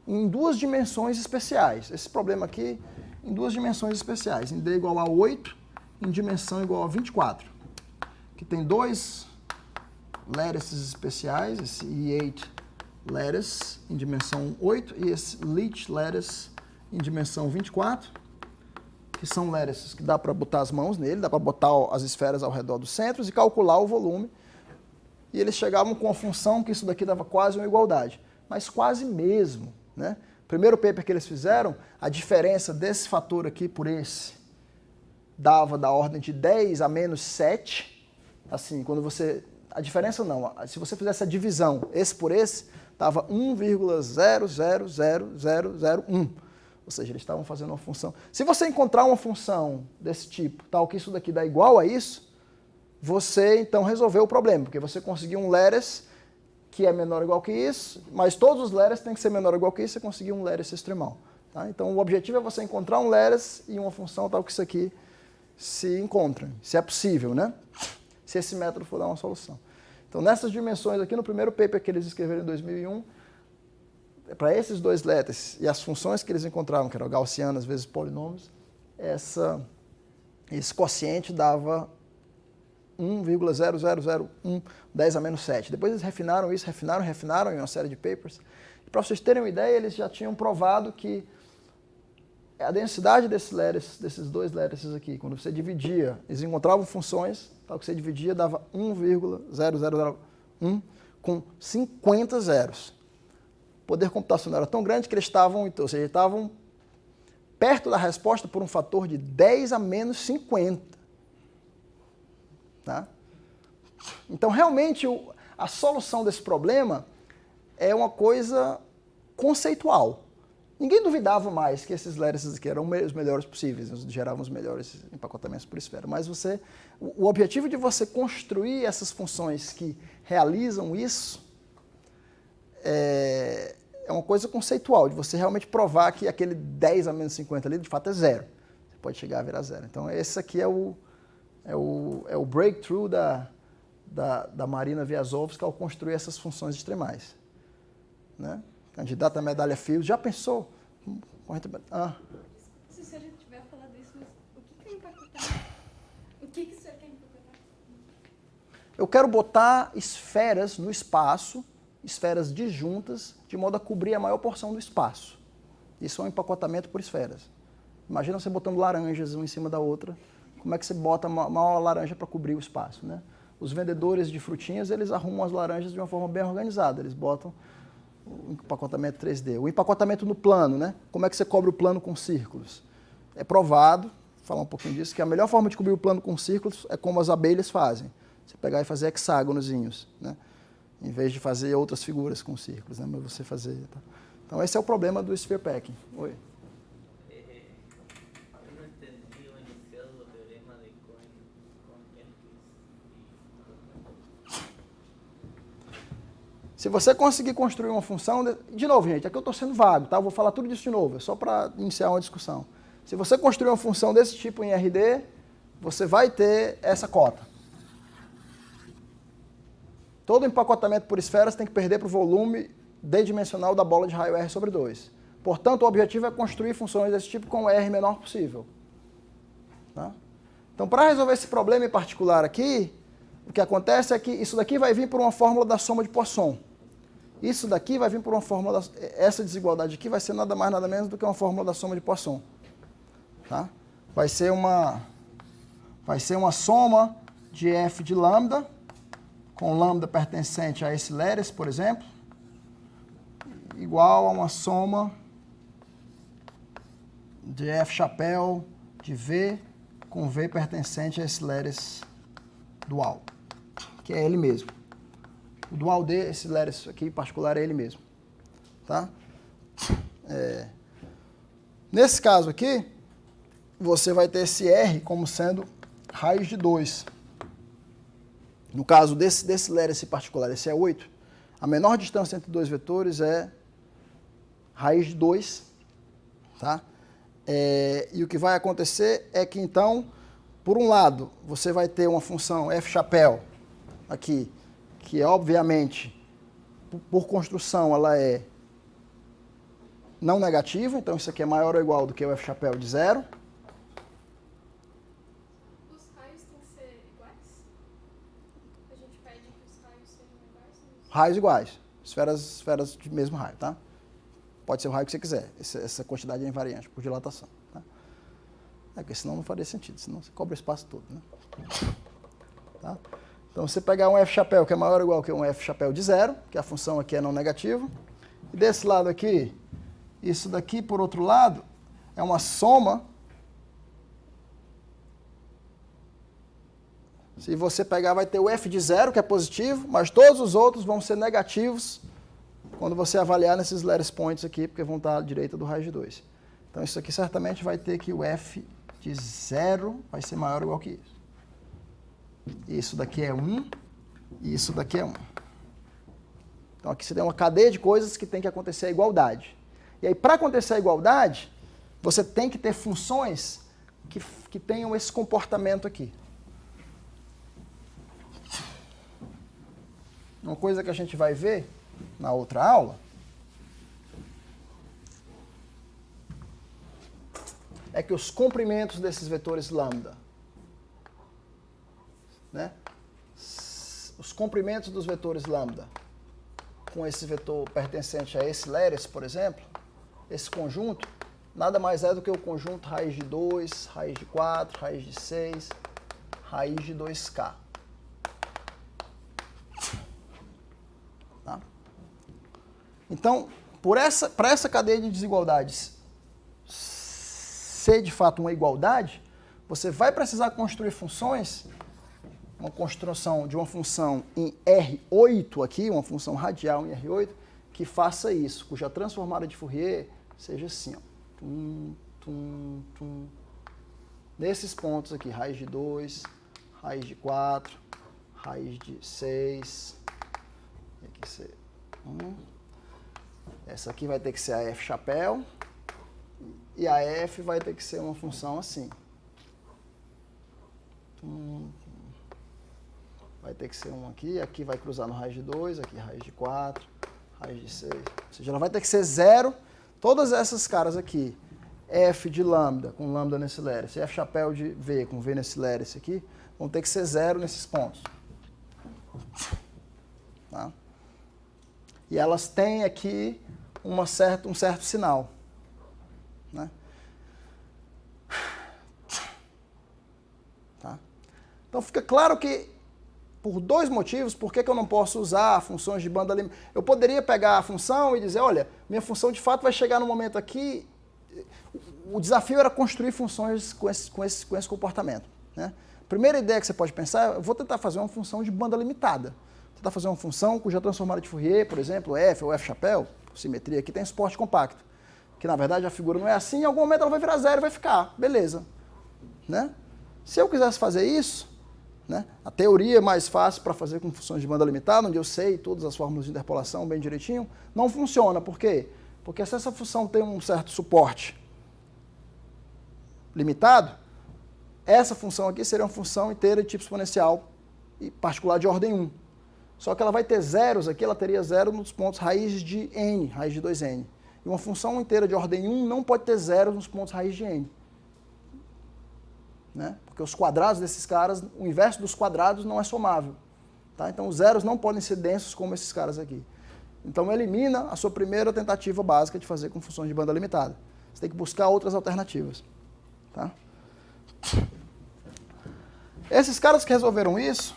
em duas dimensões especiais. Esse problema aqui, em duas dimensões especiais, em D igual a 8, em dimensão igual a 24. Que tem dois lattices especiais, esse E8 lattice em dimensão 8 e esse Leech lattice em dimensão 24, que são lattices que dá para botar as mãos nele, dá para botar as esferas ao redor dos centros e calcular o volume. E eles chegavam com uma função que isso daqui dava quase uma igualdade, mas quase mesmo. Né? Primeiro paper que eles fizeram, a diferença desse fator aqui por esse dava da ordem de 10 a menos 7. Assim, quando você... A diferença não, se você fizesse a divisão, esse por esse, dava 1,000001. Ou seja, eles estavam fazendo uma função. Se você encontrar uma função desse tipo, tal que isso daqui dá igual a isso, você então resolveu o problema, porque você conseguiu um lattice que é menor ou igual que isso, mas todos os lattices têm que ser menor ou igual que isso, você conseguiu um lattice extremal. Tá? Então o objetivo é você encontrar um lattice e uma função tal que isso aqui se encontrem, se é possível, né? Se esse método for dar uma solução. Então nessas dimensões aqui, no primeiro paper que eles escreveram em 2001, para esses dois lattices e as funções que eles encontravam, que eram gaussianas vezes polinômios, esse quociente dava 1,0001, 10 a menos 7. Depois eles refinaram isso, refinaram em uma série de papers. Para vocês terem uma ideia, eles já tinham provado que a densidade desses dois lattices aqui, quando você dividia, eles encontravam funções, tal que você dividia, dava 1,0001 com 50 zeros. O poder computacional era tão grande que eles estavam perto da resposta por um fator de 10 a menos 50. Tá? Então, realmente, a solução desse problema é uma coisa conceitual. Ninguém duvidava mais que esses lattices aqui eram os melhores possíveis, geravam os melhores empacotamentos por esfera. Mas o objetivo de você construir essas funções que realizam isso é uma coisa conceitual, de você realmente provar que aquele 10 a menos 50 ali, de fato, é zero. Você pode chegar a virar zero. Então, esse aqui é o breakthrough da Marina Vyazovsky ao construir essas funções extremais. Né? Candidata à medalha Fields, já pensou? Se o senhor já tiver falado isso, mas o que é empacotar? O que o senhor quer empacotar? Eu quero botar esferas no espaço, esferas disjuntas, de modo a cobrir a maior porção do espaço. Isso é um empacotamento por esferas. Imagina você botando laranjas uma em cima da outra. Como é que você bota uma laranja para cobrir o espaço? Né? Os vendedores de frutinhas, eles arrumam as laranjas de uma forma bem organizada. Eles botam o empacotamento 3D. O empacotamento no plano, né? Como é que você cobre o plano com círculos? É provado, vou falar um pouquinho disso, que a melhor forma de cobrir o plano com círculos é como as abelhas fazem. Você pegar e fazer hexágonozinhos, né? Em vez de fazer outras figuras com círculos, né? Mas você fazer... Tá? Então esse é o problema do Sphere Packing. Oi? Se você conseguir construir uma função... De novo, gente, aqui eu estou sendo vago, tá? Eu vou falar tudo disso de novo, é só para iniciar uma discussão. Se você construir uma função desse tipo em RD, você vai ter essa cota. Todo empacotamento por esferas tem que perder para o volume D-dimensional da bola de raio R sobre 2. Portanto, o objetivo é construir funções desse tipo com o R menor possível. Tá? Então, para resolver esse problema em particular aqui, o que acontece é que isso daqui vai vir por uma fórmula da soma de Poisson. Isso daqui vai vir por uma fórmula... Essa desigualdade aqui vai ser nada mais, nada menos do que uma fórmula da soma de Poisson. Tá? Vai ser uma soma de f de lambda, com lambda pertencente a esse Leres, por exemplo, igual a uma soma de f chapéu de v com v pertencente a esse Leres dual, que é ele mesmo. O dual desse Leres aqui em particular é ele mesmo. Tá? Nesse caso aqui, você vai ter esse R como sendo raiz de 2. No caso desse Leres particular, esse é 8, a menor distância entre dois vetores é raiz de 2. Tá? E o que vai acontecer é que, então, por um lado, você vai ter uma função f chapéu aqui, que é, obviamente, por construção, ela é não negativa, então isso aqui é maior ou igual do que o f chapéu de 0. Os raios têm que ser iguais? A gente pede que os raios sejam iguais? Raios iguais, esferas de mesmo raio, tá? Pode ser o raio que você quiser, essa quantidade é invariante por dilatação. Tá? Porque senão não faria sentido, senão você cobra o espaço todo. Né? Tá? Então, você pegar um f chapéu que é maior ou igual que um f chapéu de 0, que a função aqui é não negativa, e desse lado aqui, isso daqui, por outro lado, é uma soma. Se você pegar, vai ter o f de 0, que é positivo, mas todos os outros vão ser negativos quando você avaliar nesses Leres points aqui, porque vão estar à direita do raiz de 2. Então, isso aqui certamente vai ter que o f de 0 vai ser maior ou igual que isso. Isso daqui é 1 e isso daqui é 1. Então, aqui você tem uma cadeia de coisas que tem que acontecer a igualdade. E aí, para acontecer a igualdade, você tem que ter funções que tenham esse comportamento aqui. Uma coisa que a gente vai ver na outra aula é que os comprimentos desses vetores lambda, né? Os comprimentos dos vetores lambda com esse vetor pertencente a esse Leres, por exemplo, esse conjunto, nada mais é do que o conjunto raiz de 2, raiz de 4, raiz de 6, raiz de 2k. Tá? Então, para essa cadeia de desigualdades ser de fato uma igualdade, você vai precisar construir funções, uma construção de uma função em R8 aqui, uma função radial em R8, que faça isso, cuja transformada de Fourier seja assim, ó. Nesses pontos aqui, raiz de 2, raiz de 4, raiz de 6, aqui ser 1. Essa aqui vai ter que ser a f chapéu, e a f vai ter que ser uma função assim. Vai ter que ser um aqui, aqui vai cruzar no raiz de 2, aqui raiz de 4, raiz de 6. Ou seja, ela vai ter que ser 0. Todas essas caras aqui, f de lambda, com lambda nesse Leres, e f chapéu de v, com v nesse Leres aqui, vão ter que ser 0 nesses pontos. Tá? E elas têm aqui um certo sinal. Né? Tá? Então fica claro que, por dois motivos, por que eu não posso usar funções de banda limitada? Eu poderia pegar a função e dizer, olha, minha função de fato vai chegar no momento aqui. O desafio era construir funções com esse comportamento. Né? A primeira ideia que você pode pensar, eu vou tentar fazer uma função de banda limitada. Tentar fazer uma função cuja transformada de Fourier, por exemplo, f ou f chapéu, simetria, aqui tem suporte compacto. Que na verdade a figura não é assim, em algum momento ela vai virar 0 e vai ficar. Beleza. Né? Se eu quisesse fazer isso, né, a teoria mais fácil para fazer com funções de banda limitada, onde eu sei todas as fórmulas de interpolação bem direitinho, não funciona. Por quê? Porque se essa função tem um certo suporte limitado, essa função aqui seria uma função inteira de tipo exponencial e particular de ordem 1. Só que ela vai ter zeros aqui, ela teria 0 nos pontos raiz de n, raiz de 2n. E uma função inteira de ordem 1 não pode ter zeros nos pontos raiz de n. Né? Porque os quadrados desses caras, o inverso dos quadrados não é somável. Tá? Então, os zeros não podem ser densos como esses caras aqui. Então, elimina a sua primeira tentativa básica de fazer com funções de banda limitada. Você tem que buscar outras alternativas. Tá? Esses caras que resolveram isso,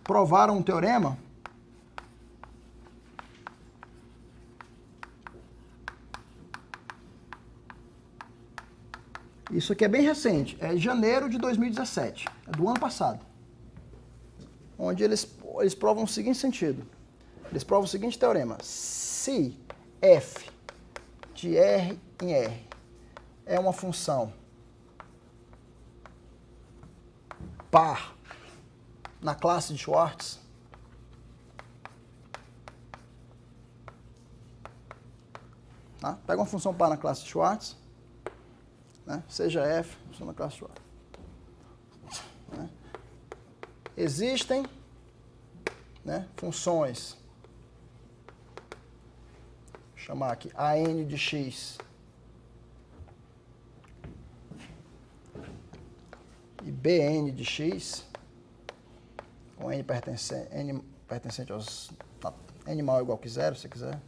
provaram um teorema isso aqui é bem recente, é janeiro de 2017, é do ano passado, onde eles provam o seguinte sentido, eles provam o seguinte teorema: se f de R em R é uma função par na classe de Schwartz, tá? Pega uma função par na classe de Schwartz, né? Seja f, função na classe de Schwartz. Né? Existem, né, funções, vou chamar aqui an de x e bn de x, com n pertencente aos n maior ou igual que zero, se quiser.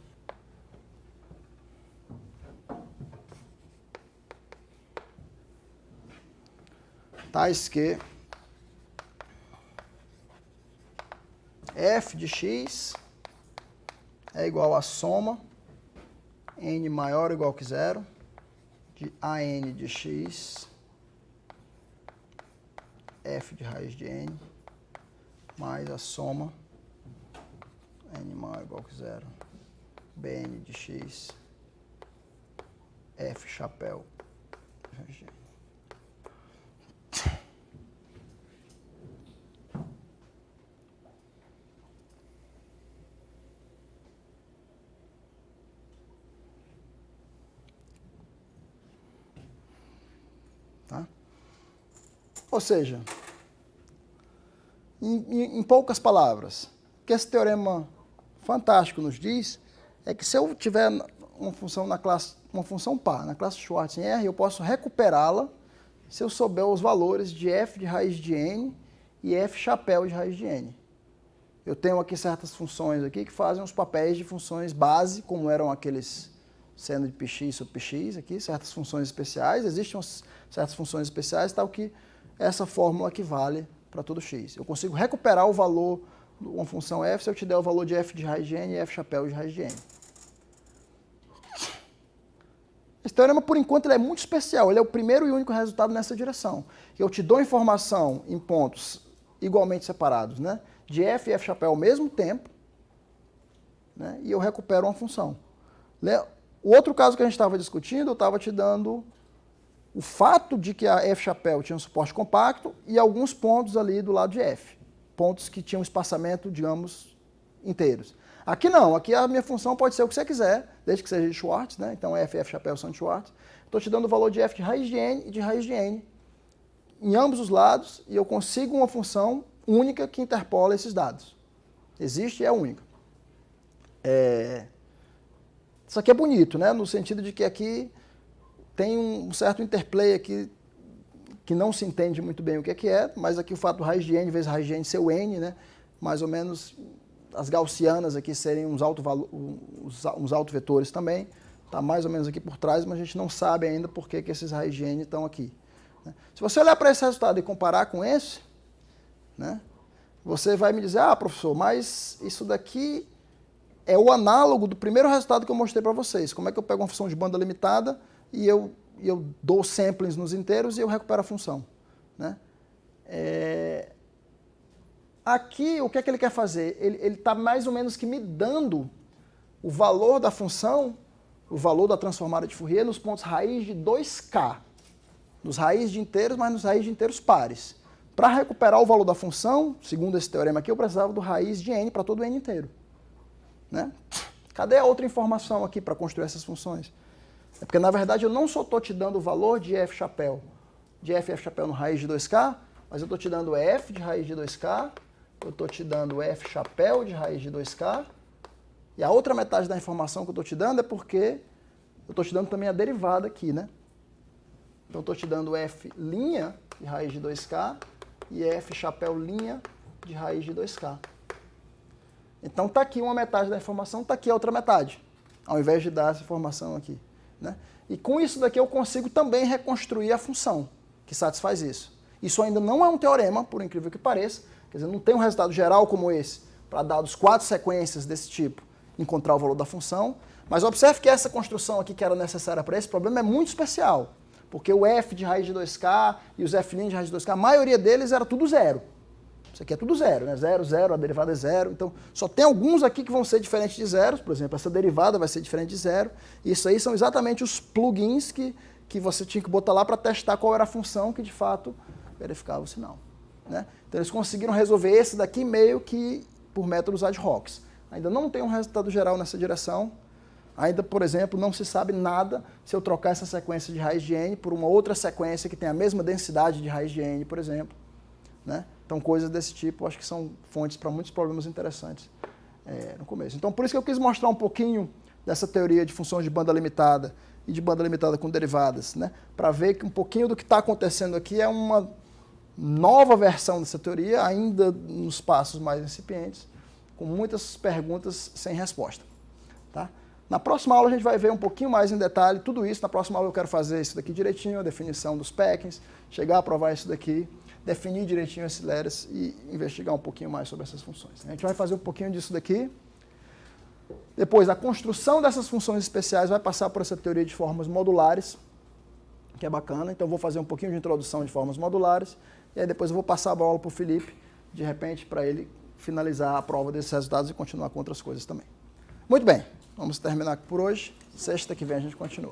Tais que f de x é igual à soma n maior ou igual que zero de an de x f de raiz de n mais a soma n maior ou igual que zero bn de x f chapéu de raiz de n. Tá? Ou seja, em poucas palavras, o que esse teorema fantástico nos diz é que se eu tiver uma função na classe, uma função par na classe Schwartz em R, eu posso recuperá-la se eu souber os valores de f de raiz de n e f chapéu de raiz de n. Eu tenho aqui certas funções aqui que fazem os papéis de funções base, como eram aqueles seno de px sobre px aqui, certas funções especiais, existem certas funções especiais, tal que essa fórmula aqui vale para todo x. Eu consigo recuperar o valor de uma função f se eu te der o valor de f de raiz de n e f chapéu de raiz de n. Esse teorema, por enquanto, ele é muito especial, ele é o primeiro e único resultado nessa direção. Eu te dou informação em pontos igualmente separados, né, de f e f chapéu ao mesmo tempo, né, e eu recupero uma função. O outro caso que a gente estava discutindo, eu estava te dando o fato de que a f chapéu tinha um suporte compacto e alguns pontos ali do lado de f. Pontos que tinham espaçamento, digamos, inteiros. Aqui não, aqui a minha função pode ser o que você quiser, desde que seja de Schwartz, né? Então f e f chapéu são de Schwartz. Estou te dando o valor de f de raiz de n e de raiz de n em ambos os lados e eu consigo uma função única que interpola esses dados. Existe e é única. Isso aqui é bonito, né? No sentido de que aqui tem um certo interplay aqui que não se entende muito bem o que é, mas aqui o fato do raiz de n vezes raiz de n ser o n, né? Mais ou menos as gaussianas aqui serem uns autovetores também, está mais ou menos aqui por trás, mas a gente não sabe ainda por que esses raiz de n estão aqui. Né? Se você olhar para esse resultado e comparar com esse, né, você vai me dizer, professor, mas isso daqui é o análogo do primeiro resultado que eu mostrei para vocês. Como é que eu pego uma função de banda limitada e eu dou samplings nos inteiros e eu recupero a função, né? Aqui, o que é que ele quer fazer? Ele está mais ou menos que me dando o valor da função, o valor da transformada de Fourier nos pontos raiz de 2K. Nos raiz de inteiros, mas nos raiz de inteiros pares. Para recuperar o valor da função, segundo esse teorema aqui, eu precisava do raiz de n para todo n inteiro. Né? Cadê a outra informação aqui para construir essas funções? É porque, na verdade, eu não só estou te dando o valor de f chapéu no raiz de 2K, mas eu estou te dando f de raiz de 2K, eu estou te dando f chapéu de raiz de 2K, e a outra metade da informação que eu estou te dando é porque eu estou te dando também a derivada aqui, né? Então, eu estou te dando f' de raiz de 2K e f chapéu' de raiz de 2K. Então, está aqui uma metade da informação, está aqui a outra metade, ao invés de dar essa informação aqui. né? E com isso daqui eu consigo também reconstruir a função que satisfaz isso. Isso ainda não é um teorema, por incrível que pareça, quer dizer, não tem um resultado geral como esse, para dados 4 sequências desse tipo, encontrar o valor da função, mas observe que essa construção aqui que era necessária para esse problema é muito especial, porque o f de raiz de 2k e os f' de raiz de 2k, a maioria deles era tudo zero. Isso aqui é tudo zero, né? 0, 0, a derivada é zero. Então, só tem alguns aqui que vão ser diferentes de zero. Por exemplo, essa derivada vai ser diferente de zero. Isso aí são exatamente os plugins que você tinha que botar lá para testar qual era a função que, de fato, verificava o sinal, né? Então, eles conseguiram resolver esse daqui meio que por métodos ad hoc. Ainda não tem um resultado geral nessa direção. Ainda, por exemplo, não se sabe nada se eu trocar essa sequência de raiz de n por uma outra sequência que tem a mesma densidade de raiz de n, por exemplo, né? Então, coisas desse tipo, acho que são fontes para muitos problemas interessantes no começo. Então, por isso que eu quis mostrar um pouquinho dessa teoria de funções de banda limitada e de banda limitada com derivadas, né? Para ver que um pouquinho do que está acontecendo aqui é uma nova versão dessa teoria, ainda nos passos mais incipientes, com muitas perguntas sem resposta, tá? Na próxima aula a gente vai ver um pouquinho mais em detalhe tudo isso. Na próxima aula eu quero fazer isso daqui direitinho, a definição dos packings, chegar a provar isso daqui, definir direitinho esses layers e investigar um pouquinho mais sobre essas funções. A gente vai fazer um pouquinho disso daqui. Depois, a construção dessas funções especiais vai passar por essa teoria de formas modulares, que é bacana. Então, eu vou fazer um pouquinho de introdução de formas modulares, e aí depois eu vou passar a bola para o Felipe, de repente, para ele finalizar a prova desses resultados e continuar com outras coisas também. Muito bem, vamos terminar por hoje. Sexta que vem a gente continua.